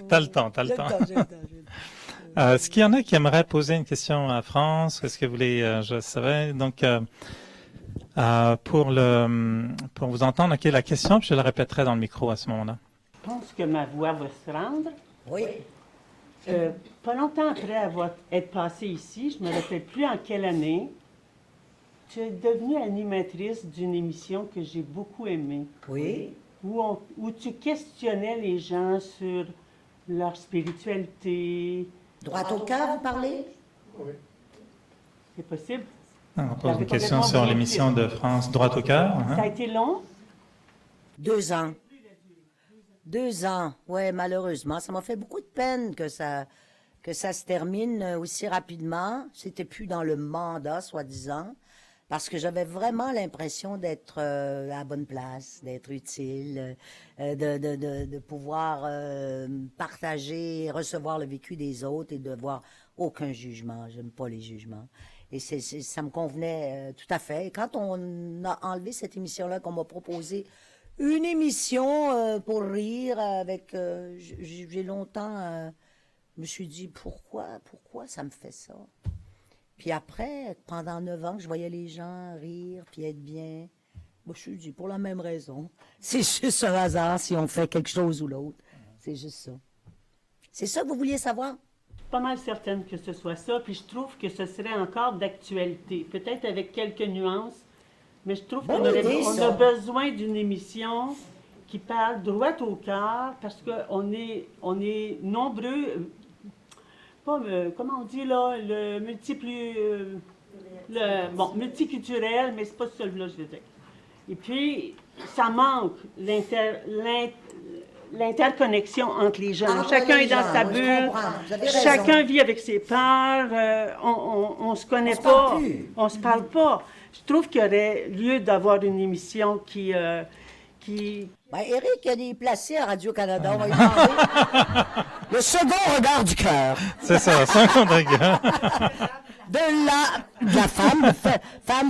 S2: T'as le temps.
S3: J'ai le temps.
S2: Est-ce qu'il y en a qui aimeraient poser une question à France? Est-ce que vous voulez, je savais, donc, pour vous entendre, OK, la question, puis je la répéterai dans le micro à ce moment-là.
S4: Je pense que ma voix va se rendre.
S3: Oui.
S4: Pas longtemps après être passée ici, je me rappelle plus en quelle année, tu es devenue animatrice d'une émission que j'ai beaucoup aimée.
S3: Oui.
S4: Où tu questionnais les gens sur leur spiritualité.
S3: Droit au cœur, vous parlez?
S4: C'est possible?
S2: On pose une question sur l'émission de France Droit au cœur.
S4: Ça a été long?
S3: 2 ans. 2 ans, ouais, malheureusement. Ça m'a fait beaucoup de peine que ça se termine aussi rapidement. C'était plus dans le mandat, soi-disant, parce que j'avais vraiment l'impression d'être à la bonne place, d'être utile, de pouvoir partager, recevoir le vécu des autres et de voir aucun jugement. J'aime pas les jugements. Et ça me convenait tout à fait. Et quand on a enlevé cette émission-là, qu'on m'a proposé une émission pour rire avec... j'ai longtemps... je me suis dit, pourquoi ça me fait ça? Puis après, pendant 9 ans que je voyais les gens rire puis être bien, moi, je me suis dit, pour la même raison. C'est juste un hasard si on fait quelque chose ou l'autre. C'est juste ça. C'est ça que vous vouliez savoir?
S4: Pas mal certaine que ce soit ça, puis je trouve que ce serait encore d'actualité, peut-être avec quelques nuances, mais je trouve qu'on a besoin d'une émission qui parle droit au cœur, parce qu'on est nombreux, comment on dit là, le multiculturel, mais c'est pas celui-là que je veux dire. Et puis, ça manque l'interconnexion entre les gens. Chacun est dans sa bulle, chacun vit avec ses peurs, on se connaît pas, on se parle pas. Je trouve qu'il y aurait lieu d'avoir une émission qui...
S3: Ben, Éric, il y a des placés à Radio-Canada, on va lui demander. Le second regard du cœur.
S2: C'est ça, second regard.
S3: De la femme,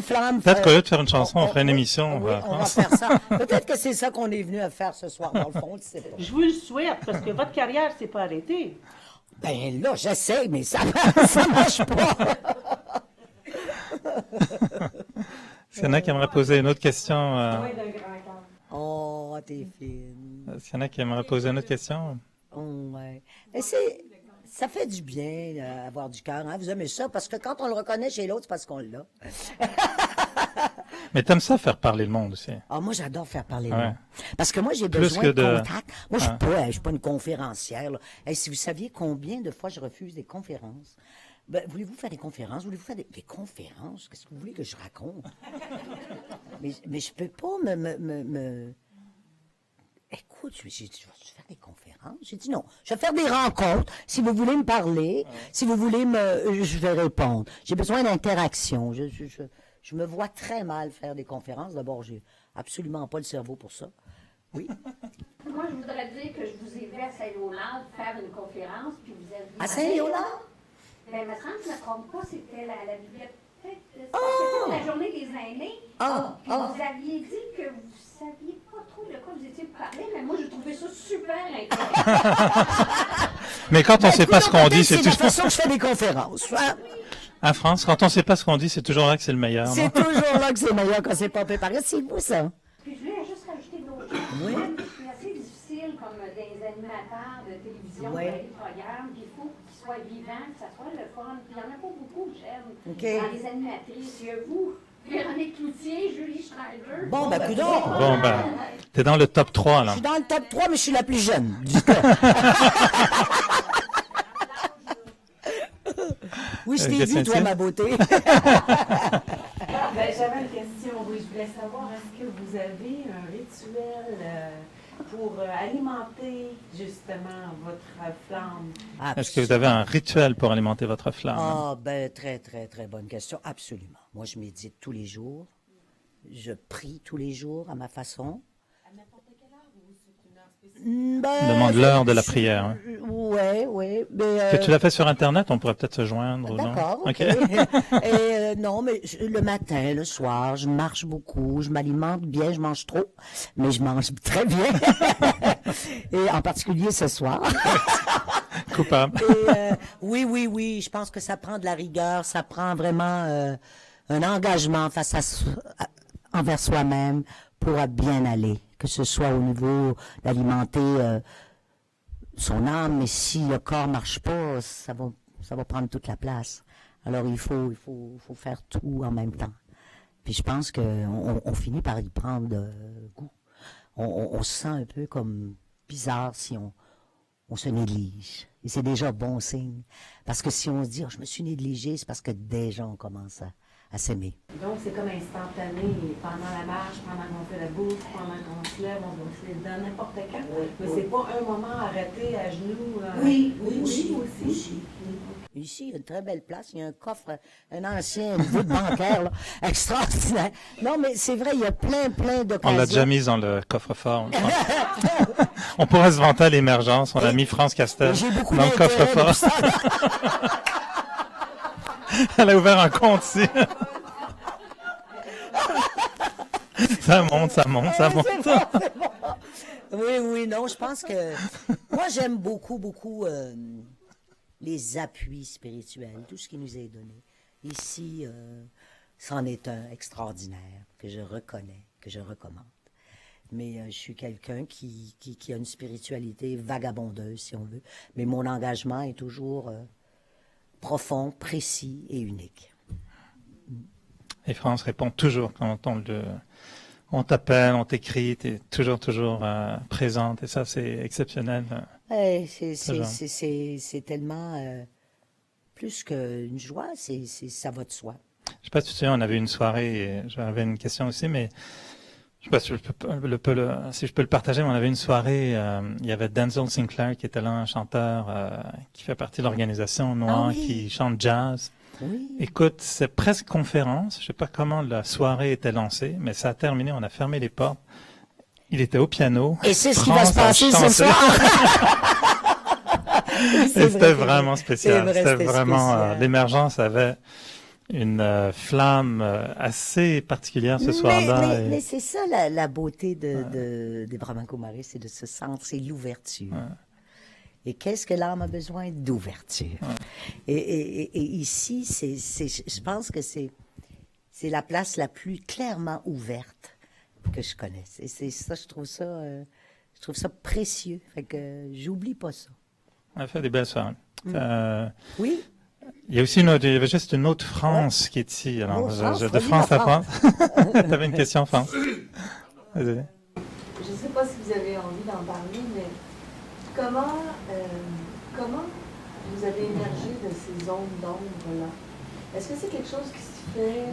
S3: flamme.
S2: Peut-être qu'au lieu de faire une chanson, on ferait une émission.
S3: Oui, on va faire ça. Peut-être que c'est ça qu'on est venu à faire ce soir, dans le fond, tu sais pas.
S4: Je vous le souhaite, parce que votre carrière s'est pas arrêtée.
S3: Ben là, j'essaie, mais ça marche pas.
S2: Est-ce qu'il y en a qui aimeraient poser une autre question?
S3: Oh, t'es fine.
S2: Est-ce qu'il y en a qui aimeraient poser une autre question?
S3: Oh, ouais. Mais ça fait du bien avoir du cœur, hein? Vous aimez ça? Parce que quand on le reconnaît chez l'autre, c'est parce qu'on l'a.
S2: Mais t'aimes ça faire parler le monde aussi?
S3: Ah, moi, j'adore faire parler le
S2: Ouais.
S3: monde. Parce que moi, j'ai
S2: Plus
S3: besoin
S2: que
S3: de contact. Moi,
S2: Ouais.
S3: je suis pas une conférencière, là. Hey, si vous saviez combien de fois je refuse des conférences. Ben, voulez-vous faire des conférences? Voulez-vous faire des conférences? Qu'est-ce que vous voulez que je raconte? mais je peux pas me... Écoute, j'ai dit, vas-tu faire des conférences? J'ai dit non. Je vais faire des rencontres. Si vous voulez me parler, si vous voulez je vais répondre. J'ai besoin d'interaction. Je me vois très mal faire des conférences. D'abord, j'ai absolument pas le cerveau pour ça. Oui.
S5: Moi, je voudrais dire que je vous ai vu à Saint-Léonard faire une conférence, puis vous avez...
S3: À Saint-Léonard?
S5: Ben, il me semble que je ne me trompe pas, c'était la bibliothèque... C'était la journée des aînés. Puis vous aviez dit que vous ne saviez pas trop de quoi vous étiez parlé, mais moi, j'ai trouvé ça super intéressant.
S2: Mais quand on ne sait pas ce qu'on dit, c'est
S3: la
S2: toujours...
S3: façon que je fais des conférences. Hein?
S2: En France, quand on ne sait pas ce qu'on dit, c'est toujours là que c'est le meilleur.
S3: C'est
S2: non?
S3: toujours là que c'est meilleur quand c'est pas préparé. C'est vous, ça?
S5: Puis je voulais juste rajouter d'autres choses.
S3: Oui.
S5: C'est assez difficile, comme des animateurs de télévision,
S3: Oui.
S5: des programmes, puis il faut qu'ils soient vivants, que ça soit le fun. Puis il n'y en a pas beaucoup que j'aime
S3: OK.
S5: dans les animatrices. Il y a vous, Véronique Cloutier, Julie Schneider.
S3: Bon, ben, coudonc.
S2: Bon, ben, T'es dans le top 3,
S3: Je
S2: là.
S3: suis dans le top 3, mais je suis la plus jeune du cas. Oui, je t'ai vu, toi, ma beauté.
S6: Ben, j'avais une question. Oui, je voulais savoir, est-ce que vous avez un rituel pour alimenter justement votre flamme?
S2: Est-ce que vous avez un rituel pour alimenter votre flamme?
S3: Ah, ben, très, très, très bonne question. Absolument. Moi, je médite tous les jours. Je prie tous les jours à ma façon.
S6: À n'importe quelle heure ou c'est une heure spécifique?
S3: Ben,
S2: Demande l'heure de la prière. Hein.
S3: Oui.
S2: Que tu l'as fait sur Internet, on pourrait peut-être se joindre. ou non?
S3: D'accord, ok. Et non, mais le matin, le soir, je marche beaucoup, je m'alimente bien, je mange trop, mais je mange très bien. Et en particulier ce soir.
S2: Coupable.
S3: Et, oui, je pense que ça prend de la rigueur, ça prend vraiment un engagement envers soi-même pour bien aller, que ce soit au niveau d'alimenter son âme, mais si le corps marche pas, ça va prendre toute la place. Alors il faut faire tout en même temps. Puis je pense qu'on finit par y prendre goût. On se sent un peu comme bizarre si on se néglige. Et c'est déjà bon signe. Parce que si on se dit, je me suis négligé, c'est parce que déjà on commence à s'aimer.
S6: Donc, c'est comme instantané. Pendant la marche, pendant qu'on fait la bouffe, pendant qu'on se lève, on va se dans n'importe quand. Mais c'est pas un moment arrêté à genoux.
S3: Oui,
S6: aussi.
S3: Ici, il y a une très belle place. Il y a un coffre, un ancien voûte bancaire, là, extraordinaire. Non, mais c'est vrai, il y a plein d'occasions.
S2: On l'a déjà mise dans le coffre-fort. On pourrait se vanter à l'émergence. On a mis France Castel
S3: J'ai beaucoup
S2: dans le
S3: d'intérêt
S2: coffre-fort.
S3: pour ça.
S2: Elle a ouvert un compte ici. Ça monte.
S3: C'est bon. Oui, non, je pense que moi j'aime beaucoup les appuis spirituels, tout ce qui nous est donné. Ici, c'en est un extraordinaire que je reconnais, que je recommande. Mais je suis quelqu'un qui a une spiritualité vagabondeuse, si on veut. Mais mon engagement est toujours profond, précis et unique.
S2: Et France répond toujours quand on t'appelle, on t'écrit, t'es toujours présente. Et ça, c'est exceptionnel.
S3: Ouais, c'est tellement plus qu'une joie, ça va de soi.
S2: Je sais pas si tu sais, on avait une soirée, et j'avais une question aussi, mais je sais pas si je peux le partager, mais on avait une soirée, il y avait Denzel Sinclair qui était là, un chanteur qui fait partie de l'organisation Noire, qui chante jazz.
S3: Oui.
S2: Écoute, c'est presque conférence. Je sais pas comment la soirée était lancée, mais ça a terminé. On a fermé les portes. Il était au piano.
S3: Et c'est ce qui va se passer ce soir.
S2: C'était vraiment spécial.
S3: C'était
S2: vraiment l'émergence avait une flamme assez particulière ce soir-là.
S3: Mais c'est ça la beauté des Brahman Kumaris, c'est de se sentir, c'est l'ouverture. Ouais. Et qu'est-ce que l'âme a besoin? D'ouverture. Ouais. Et ici, je pense que c'est la place la plus clairement ouverte que je connaisse. Et c'est ça, je trouve ça précieux. Fait que j'oublie pas ça.
S2: On a fait des belles soirées.
S3: Oui.
S2: Il y a aussi il y avait juste une autre France qui est ici. Alors, de France à France. Tu avais une question, France? Désolé.
S6: Je ne sais pas si vous avez envie d'en parler, mais comment vous avez émergé de ces zones d'ombre-là? Est-ce que c'est quelque chose qui se fait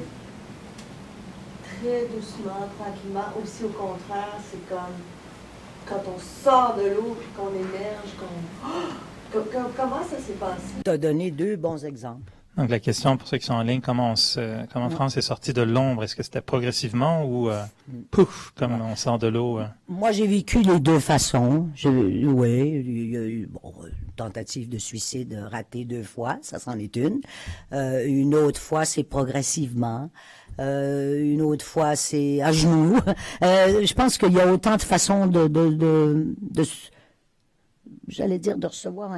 S6: très doucement, tranquillement, ou si au contraire, c'est comme quand on sort de l'eau et qu'on émerge, comment ça s'est passé?
S3: Tu as donné 2 bons exemples.
S2: Donc la question pour ceux qui sont en ligne, comment France est sortie de l'ombre? Est-ce que c'était progressivement ou pouf, comme on sort de l'eau?
S3: Moi, j'ai vécu les 2 façons. Oui, il y a eu une tentative de suicide ratée 2 fois, ça c'en est une. Une autre fois, c'est progressivement. Une autre fois, c'est à genoux. Je pense qu'il y a autant de façons j'allais dire de recevoir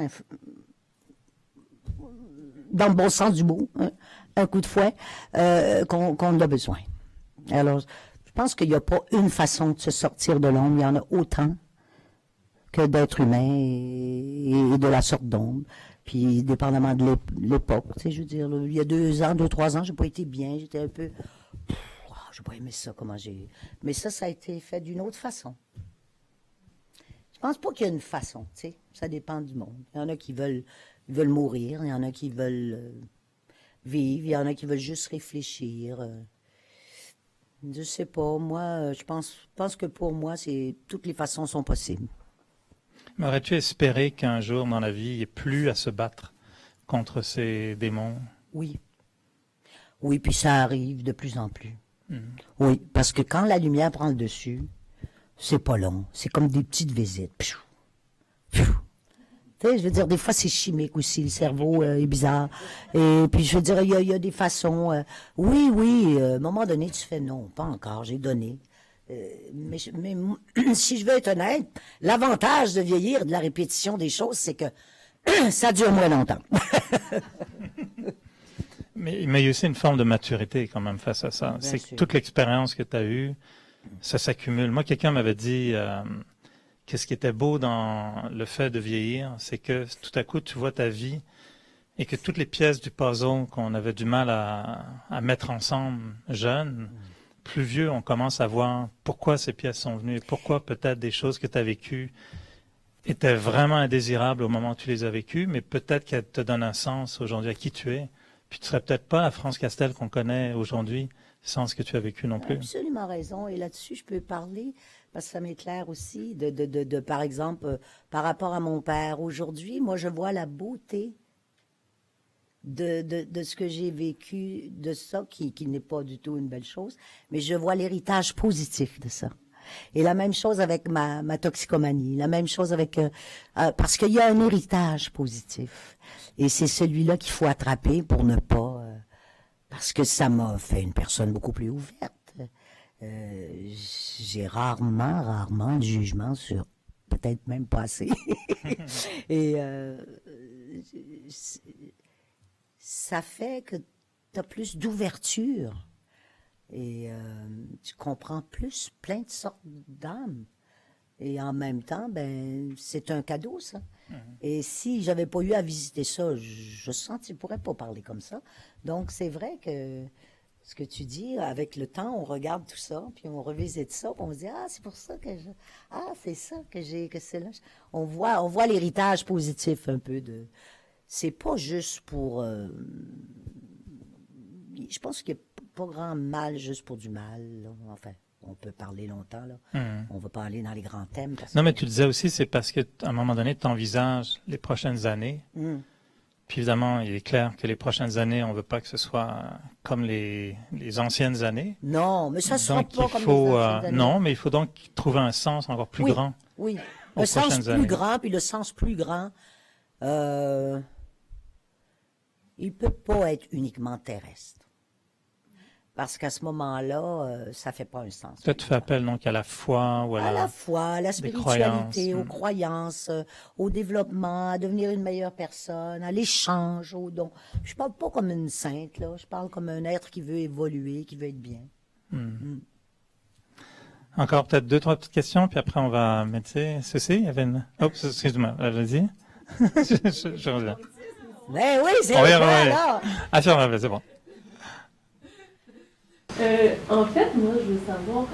S3: dans le bon sens du mot, un coup de fouet, qu'on a besoin. Alors, je pense qu'il n'y a pas une façon de se sortir de l'ombre, il y en a autant que d'être humain et de la sorte d'ombre. Puis, dépendamment de l'époque, tu sais, je veux dire, il y a 2 ans, 3 ans, j'ai pas été bien, j'étais un peu... j'ai pas aimé ça, comment j'ai... Mais ça a été fait d'une autre façon. Je pense pas qu'il y a une façon, tu sais. Ça dépend du monde. Il y en a qui veulent mourir, il y en a qui veulent vivre, il y en a qui veulent juste réfléchir. Je sais pas, moi, je pense que pour moi, toutes les façons sont possibles.
S2: Mais aurais-tu espéré qu'un jour dans la vie, il n'y ait plus à se battre contre ces démons?
S3: Oui. Oui, puis ça arrive de plus en plus.
S2: Mm.
S3: Oui, parce que quand la lumière prend le dessus, c'est pas long. C'est comme des petites visites. Pfiou, pfiou. Tu sais, je veux dire, des fois, c'est chimique aussi. Le cerveau est bizarre. Et puis, je veux dire, il y a des façons... oui, à un moment donné, tu fais non, pas encore, j'ai donné. Mais si je veux être honnête, l'avantage de vieillir, de la répétition des choses, c'est que ça dure moins longtemps.
S2: Mais il y a aussi une forme de maturité quand même face à ça.
S3: Bien
S2: C'est
S3: sûr.
S2: que toute l'expérience que tu as eue, ça s'accumule. Moi, quelqu'un m'avait dit que ce qui était beau dans le fait de vieillir, c'est que tout à coup, tu vois ta vie et que toutes les pièces du puzzle qu'on avait du mal à mettre ensemble jeune, plus vieux, on commence à voir pourquoi ces pièces sont venues et pourquoi peut-être des choses que tu as vécues étaient vraiment indésirables au moment où tu les as vécues, mais peut-être qu'elles te donnent un sens aujourd'hui à qui tu es. Puis tu serais peut-être pas la France Castel qu'on connaît aujourd'hui sans ce que tu as vécu non plus.
S3: Absolument raison. Et là-dessus, je peux parler, parce que ça m'éclaire aussi, de par exemple, par rapport à mon père. Aujourd'hui, moi, je vois la beauté de ce que j'ai vécu, de ça, qui n'est pas du tout une belle chose, mais je vois l'héritage positif de ça. Et la même chose avec ma toxicomanie, la même chose avec... parce qu'il y a un héritage positif. Et c'est celui-là qu'il faut attraper pour ne pas... parce que ça m'a fait une personne beaucoup plus ouverte. J'ai rarement de jugement sur... Peut-être même pas assez. Et ça fait que tu as plus d'ouverture. Et tu comprends plus plein de sortes d'âmes. Et en même temps, ben c'est un cadeau, ça. Et si j'avais pas eu à visiter ça, je sens que je pourrais pas parler comme ça. Donc, c'est vrai que ce que tu dis, avec le temps, on regarde tout ça, puis on revisite ça, puis on se dit, ah, c'est pour ça que c'est ça que c'est là. On voit l'héritage positif un peu de... C'est pas juste pour... je pense qu'il n'y a pas grand mal juste pour du mal, là. Enfin, on peut parler longtemps, là. On va pas aller dans les grands thèmes.
S2: Non, mais tu disais aussi, c'est parce qu'à un moment donné, tu envisages les prochaines années. Puis évidemment, il est clair que les prochaines années, on veut pas que ce soit comme les anciennes années.
S3: Non, mais ça sera
S2: Donc,
S3: pas comme les anciennes années.
S2: non, mais il faut donc trouver un sens encore plus grand.
S3: Oui,
S2: aux
S3: le sens
S2: prochaines
S3: plus
S2: années.
S3: grand, puis le sens plus grand, il peut pas être uniquement terrestre. Parce qu'à ce moment-là, ça fait pas un sens.
S2: Peut-être tu fais appel donc à la foi ou
S3: À la foi, à la spiritualité, aux croyances, au développement, à devenir une meilleure personne, à l'échange, au don. Je parle pas comme une sainte, là. Je parle comme un être qui veut évoluer, qui veut être bien.
S2: Encore peut-être 2-3 petites questions, puis après on va mettre ceci. Il y avait une... Oh, excuse-moi, vas-y. je reviens.
S3: Ben oui, c'est
S2: Oui,
S3: vrai,
S2: oui.
S3: là.
S2: Ah, c'est bon.
S6: En fait, moi, je veux savoir,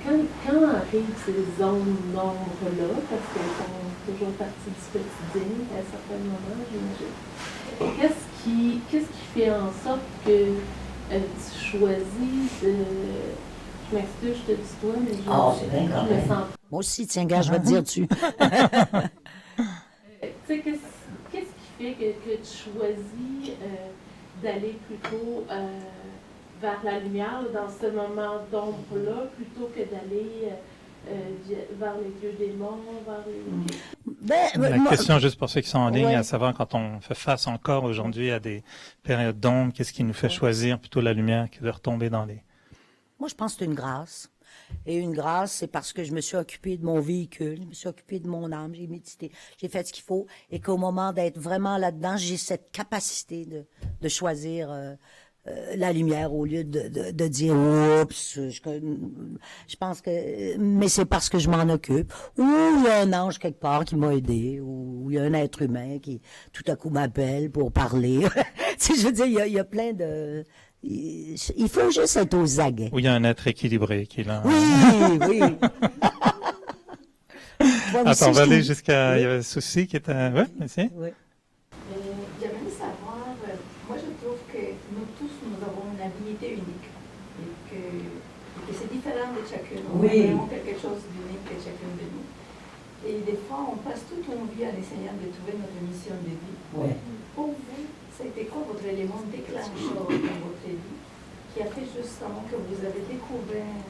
S6: quand arrivent ces zones d'ombre-là, parce qu'elles font toujours partie du quotidien à certains moments, j'imagine, qu'est-ce qui fait en sorte que tu choisis de... Je m'excuse, je te dis toi, mais
S3: c'est bien
S6: je me sens...
S3: Moi aussi, tiens, gars, je vais te dire dessus.
S6: Tu sais, qu'est-ce qui fait que tu choisis d'aller plutôt... vers la lumière, là, dans ce moment d'ombre-là, plutôt que d'aller vers les vieux démons, vers les...
S2: La question, juste pour ceux qui sont en ligne,
S3: Ouais.
S2: à savoir quand on fait face encore aujourd'hui à des périodes d'ombre, qu'est-ce qui nous fait choisir plutôt la lumière que de retomber dans les...
S3: Moi, je pense que c'est une grâce. Et une grâce, c'est parce que je me suis occupée de mon véhicule, je me suis occupée de mon âme, j'ai médité, j'ai fait ce qu'il faut, et qu'au moment d'être vraiment là-dedans, j'ai cette capacité de choisir la lumière au lieu de dire oups, je pense que mais c'est parce que je m'en occupe, ou il y a un ange quelque part qui m'a aidé, ou il y a un être humain qui tout à coup m'appelle pour parler. Tu sais, je veux dire, il y a plein Il faut juste être aux aguets.
S2: Oui, il y a un être équilibré qui est là.
S3: Oui, oui.
S2: Attends, on va aller jusqu'à... Il y avait Souci qui était... Oui, ici.
S3: Oui.
S7: J'aimerais savoir, moi je trouve que nous tous, nous avons une habilité unique et que c'est différent de chacun. Nous avons quelque chose d'unique de chacun de nous. Et des fois, on passe toute une vie en essayant de trouver notre mission de vie.
S3: Ouais.
S7: Pour vous, c'était quoi votre élément déclencheur dans votre vie qui a fait justement que vous avez découvert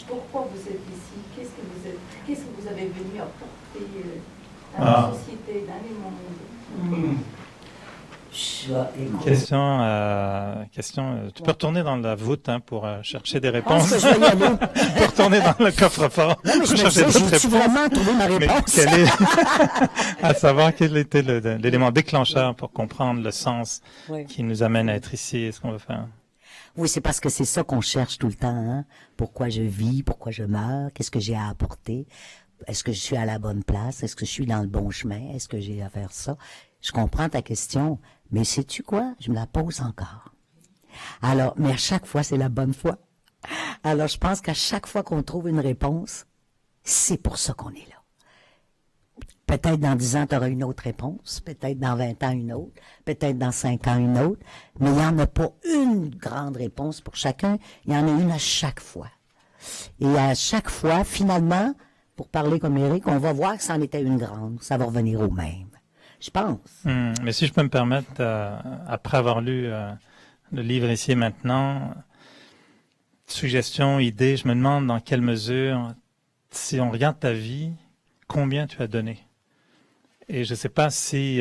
S7: pourquoi vous êtes ici, qu'est-ce que vous avez venu apporter dans la société, dans le monde?
S2: Question. Tu peux retourner dans la voûte pour chercher des
S3: Je
S2: réponses.
S3: pense que je vais y aller.
S2: Tu peux retourner dans le coffre-fort.
S3: Non, mais je me
S2: chercher
S3: disais,
S2: d'autres
S3: j'ai-tu
S2: réponses.
S3: vraiment trouvé ma
S2: Mais
S3: réponse?
S2: à savoir quel était l'élément déclencheur pour comprendre le sens
S3: Oui.
S2: qui nous amène à être ici et ce qu'on veut faire.
S3: Oui, c'est parce que c'est ça qu'on cherche tout le temps. Hein? Pourquoi je vis, pourquoi je meurs, qu'est-ce que j'ai à apporter? Est-ce que je suis à la bonne place? Est-ce que je suis dans le bon chemin? Est-ce que j'ai à faire ça? Je comprends ta question, mais sais-tu quoi? Je me la pose encore. Alors, mais à chaque fois, c'est la bonne fois. Alors, je pense qu'à chaque fois qu'on trouve une réponse, c'est pour ça qu'on est là. Peut-être dans 10 ans, tu auras une autre réponse. Peut-être dans 20 ans, une autre. Peut-être dans 5 ans, une autre. Mais il n'y en a pas une grande réponse pour chacun. Il y en a une à chaque fois. Et à chaque fois, finalement, pour parler comme Éric, on va voir que c'en était une grande. Ça va revenir au même. Je pense.
S2: Mais si je peux me permettre, après avoir lu le livre ici et maintenant, suggestion, idée, je me demande dans quelle mesure, si on regarde ta vie, combien tu as donné. Et je ne sais pas si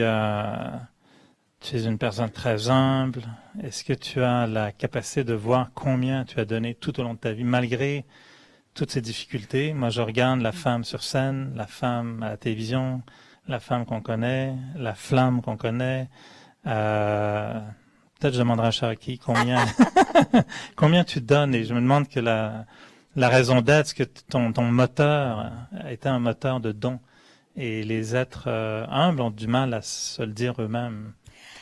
S2: tu es une personne très humble. Est-ce que tu as la capacité de voir combien tu as donné tout au long de ta vie, malgré toutes ces difficultés? Moi, je regarde la femme sur scène, la femme à la télévision, la femme qu'on connaît, la flamme qu'on connaît. Peut-être je demanderai à Cherokee combien tu donnes. Et je me demande que la raison d'être, que ton moteur a été un moteur de don. Et les êtres humbles ont du mal à se le dire eux-mêmes.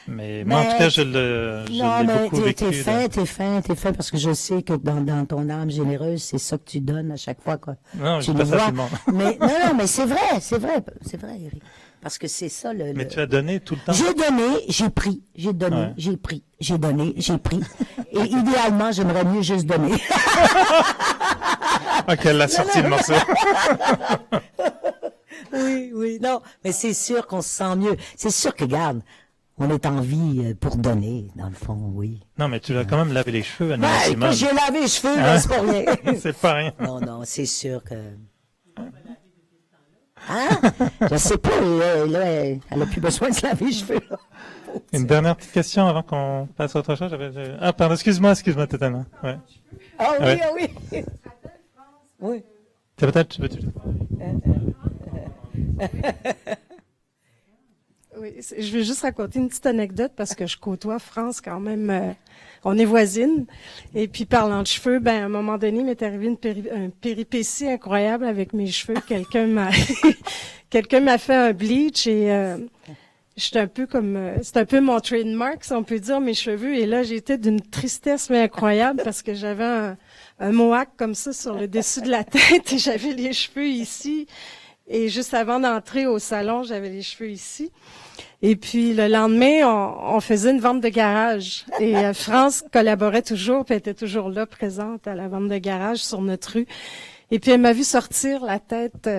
S2: Mais moi, en tout cas, je l'ai beaucoup vécu.
S3: T'es fin, parce que je sais que dans ton âme généreuse, c'est ça que tu donnes à chaque fois, quoi.
S2: Non, je
S3: tu
S2: dis pas
S3: le
S2: ça
S3: vois.
S2: tout le monde.
S3: Mais, non, mais c'est vrai, Éric. Parce que c'est ça
S2: Mais tu as donné tout le temps.
S3: J'ai donné, j'ai pris, j'ai donné,
S2: Ouais.
S3: j'ai pris, j'ai donné, j'ai pris. Et idéalement, j'aimerais mieux juste donner.
S2: Ok, elle a sorti le morceau.
S3: Oui, non, mais c'est sûr qu'on se sent mieux. C'est sûr que, regarde, on est en vie pour donner, dans le fond, oui.
S2: Non, mais tu l'as quand même lavé les cheveux, Annie
S3: Ben,
S2: Simone.
S3: écoute, j'ai lavé les cheveux, là, c'est pas rien.
S2: C'est pas rien.
S3: Non, c'est sûr que... Hein? Je sais pas, là, elle a plus besoin de se laver les cheveux, là.
S2: Une dernière petite question avant qu'on passe à autre chose. Ah, pardon, excuse-moi, totalement. Ouais.
S3: Ah oui,
S2: Ouais.
S3: ah oui. Oui.
S2: C'est peut-être, tu veux.
S8: Oui, je vais juste raconter une petite anecdote parce que je côtoie France quand même. On est voisines. Et puis, parlant de cheveux, ben, à un moment donné, il m'est arrivé une péripétie incroyable avec mes cheveux. Quelqu'un m'a fait un bleach et j'étais un peu comme, c'est un peu mon trademark, si on peut dire, mes cheveux. Et là, j'étais d'une tristesse mais incroyable parce que j'avais un mohawk comme ça sur le dessus de la tête et j'avais les cheveux ici. Et juste avant d'entrer au salon, j'avais les cheveux ici. Et puis, le lendemain, on faisait une vente de garage. Et France collaborait toujours, puis elle était toujours là, présente à la vente de garage sur notre rue. Et puis, elle m'a vu sortir la tête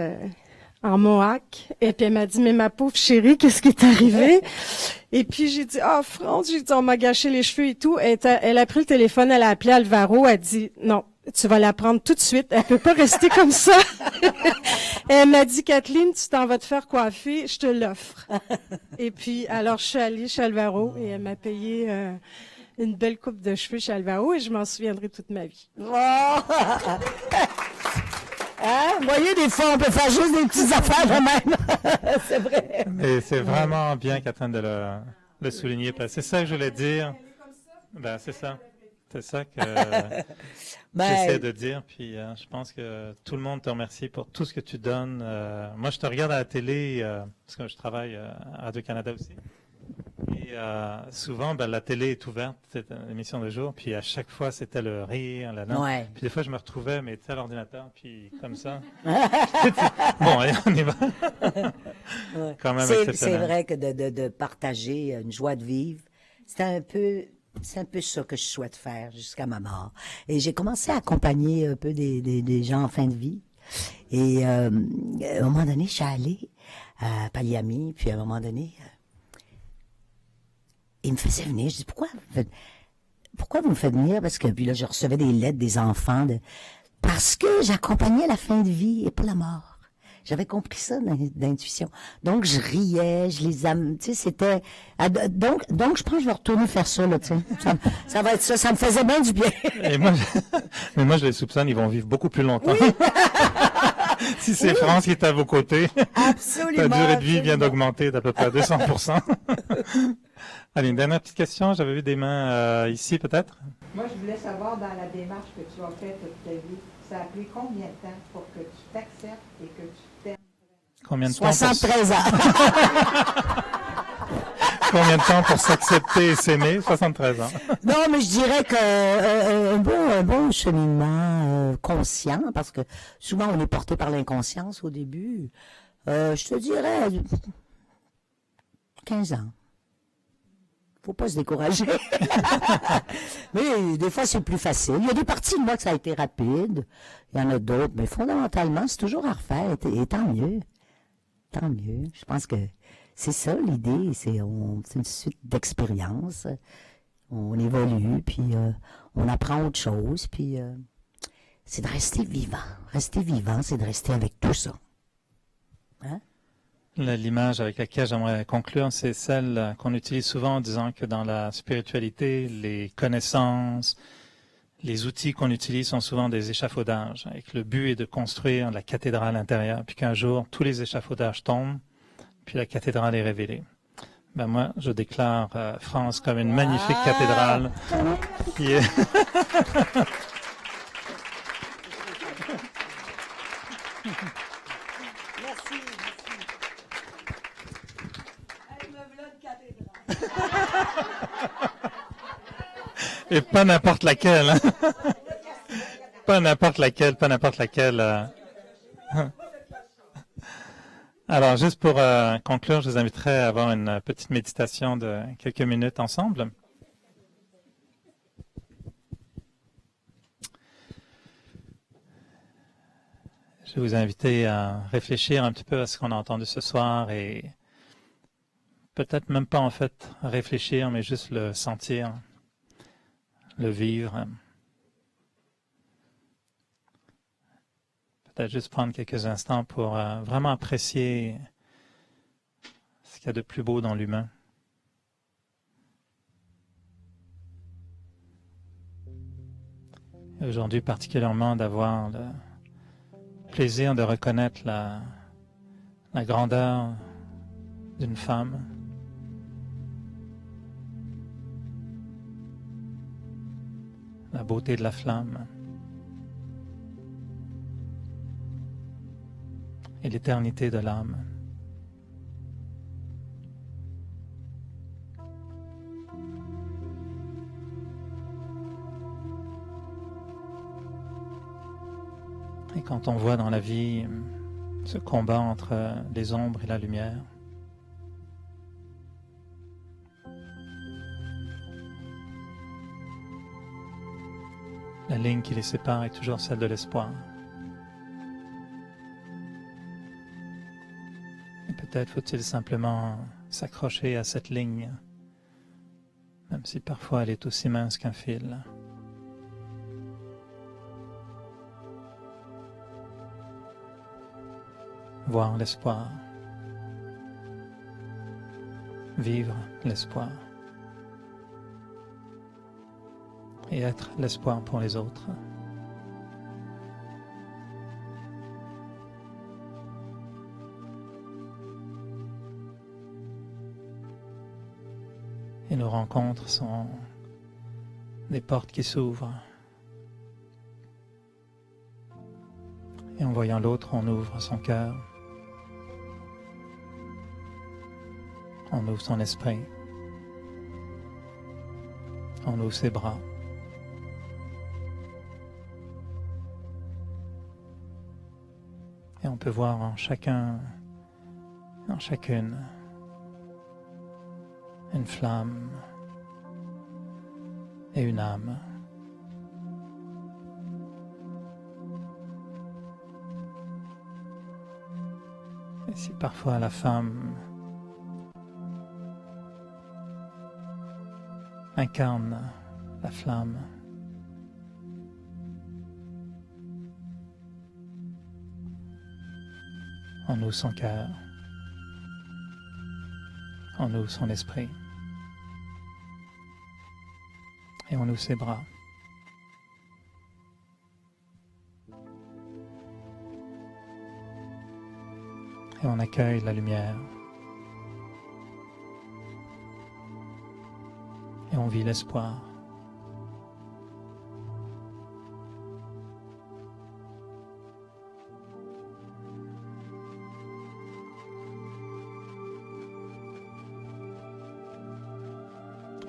S8: en mohawk. Et puis, elle m'a dit, mais ma pauvre chérie, qu'est-ce qui est arrivé? Et puis, j'ai dit, France, on m'a gâché les cheveux et tout. Elle a pris le téléphone, elle a appelé Alvaro, elle a dit, non, tu vas la prendre tout de suite. Elle peut pas rester comme ça. Elle m'a dit, Kathleen, tu t'en vas te faire coiffer, je te l'offre. Et puis, alors, je suis allée chez Alvaro et elle m'a payé une belle coupe de cheveux chez Alvaro et je m'en souviendrai toute ma vie.
S3: Oh! Hein? Vous voyez, des fois, on peut faire juste des petites affaires de même. C'est vrai.
S2: Et c'est vraiment bien, Catherine, de le souligner. Parce que c'est ça que je voulais dire. Ben, c'est ça. C'est ça que j'essaie de dire. Puis je pense que tout le monde te remercie pour tout ce que tu donnes. Moi, je te regarde à la télé parce que je travaille à Radio-Canada aussi. Et Puis souvent, la télé est ouverte, c'est une émission de jour, puis à chaque fois, c'était le rire, la danse.
S3: Ouais.
S2: Puis des fois, je me retrouvais, mais tu sais, à l'ordinateur, puis comme ça. Bon, allez, on y va.
S3: Ouais.
S2: Quand même
S3: C'est
S2: exceptionnel.
S3: vrai que de partager une joie de vivre, c'est un peu ça que je souhaite faire jusqu'à ma mort. Et j'ai commencé à accompagner un peu des gens en fin de vie. Et à un moment donné, je suis allée à Paliami, puis à un moment donné, il me faisait venir. Je dis, pourquoi vous me faites venir? Parce que, puis là, je recevais des lettres des enfants. Parce que j'accompagnais la fin de vie et pas la mort. J'avais compris ça d'intuition. Donc, je riais, je les tu sais, c'était... Donc, je pense que je vais retourner faire ça, là, tu sais. Ça va être ça, ça me faisait bien du bien.
S2: Et moi, mais moi, je les soupçonne, ils vont vivre beaucoup plus longtemps.
S3: Oui.
S2: Si c'est France qui est à vos côtés,
S3: Absolument.
S2: ta durée de vie vient d'augmenter d'à peu près 200%. Allez, une dernière petite question. J'avais vu des mains ici, peut-être.
S9: Moi, je voulais savoir, dans la démarche que tu as faite toute ta vie, ça a pris combien de temps pour que tu t'acceptes et que tu t'aimes?
S2: Combien de temps
S3: 73 ans.
S2: Combien de temps pour s'accepter et s'aimer? 73 ans.
S3: Non, mais je dirais que un bon cheminement conscient, parce que souvent on est porté par l'inconscience au début. Je te dirais 15 ans. Faut pas se décourager. Mais des fois c'est plus facile. Il y a des parties de moi que ça a été rapide. Il y en a d'autres, mais fondamentalement c'est toujours à refaire. Et tant mieux. Tant mieux. Je pense que c'est ça l'idée, c'est une suite d'expériences. On évolue, puis on apprend autre chose, puis c'est de rester vivant. Rester vivant, c'est de rester avec tout ça. Hein?
S2: L'image avec laquelle j'aimerais conclure, c'est celle qu'on utilise souvent en disant que dans la spiritualité, les connaissances, les outils qu'on utilise sont souvent des échafaudages, et que le but est de construire la cathédrale intérieure, puis qu'un jour, tous les échafaudages tombent, puis la cathédrale est révélée. Ben moi, je déclare France comme une magnifique cathédrale qui est...
S3: Merci.
S2: Et pas n'importe laquelle, hein? Pas n'importe laquelle. Alors, juste pour conclure, je vous inviterai à avoir une petite méditation de quelques minutes ensemble. Je vais vous inviter à réfléchir un petit peu à ce qu'on a entendu ce soir et peut-être même pas en fait réfléchir, mais juste le sentir, le vivre. Peut-être juste prendre quelques instants pour vraiment apprécier ce qu'il y a de plus beau dans l'humain. Et aujourd'hui, particulièrement, d'avoir le plaisir de reconnaître la grandeur d'une femme. La beauté de la flamme. Et l'éternité de l'âme. Et quand on voit dans la vie ce combat entre les ombres et la lumière, la ligne qui les sépare est toujours celle de l'espoir. Et peut-être faut-il simplement s'accrocher à cette ligne, même si parfois elle est aussi mince qu'un fil. Voir l'espoir. Vivre l'espoir. Et être l'espoir pour les autres. Et nos rencontres sont des portes qui s'ouvrent. Et en voyant l'autre, on ouvre son cœur. On ouvre son esprit. On ouvre ses bras. Et on peut voir en chacun, en chacune, une flamme et une âme. Et si parfois la femme incarne la flamme, on ouvre son cœur, on ouvre son esprit et on ouvre ses bras. Et on accueille la lumière. Et on vit l'espoir.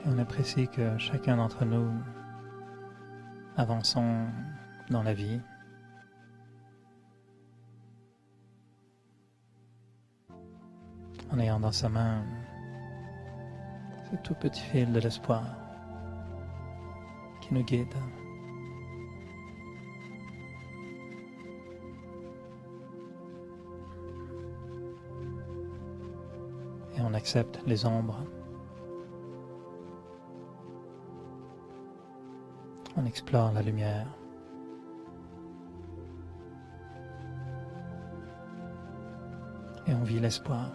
S2: Et on apprécie que chacun d'entre nous avançons dans la vie. En ayant dans sa main ce tout petit fil de l'espoir qui nous guide. Et on accepte les ombres. On explore la lumière. Et on vit l'espoir.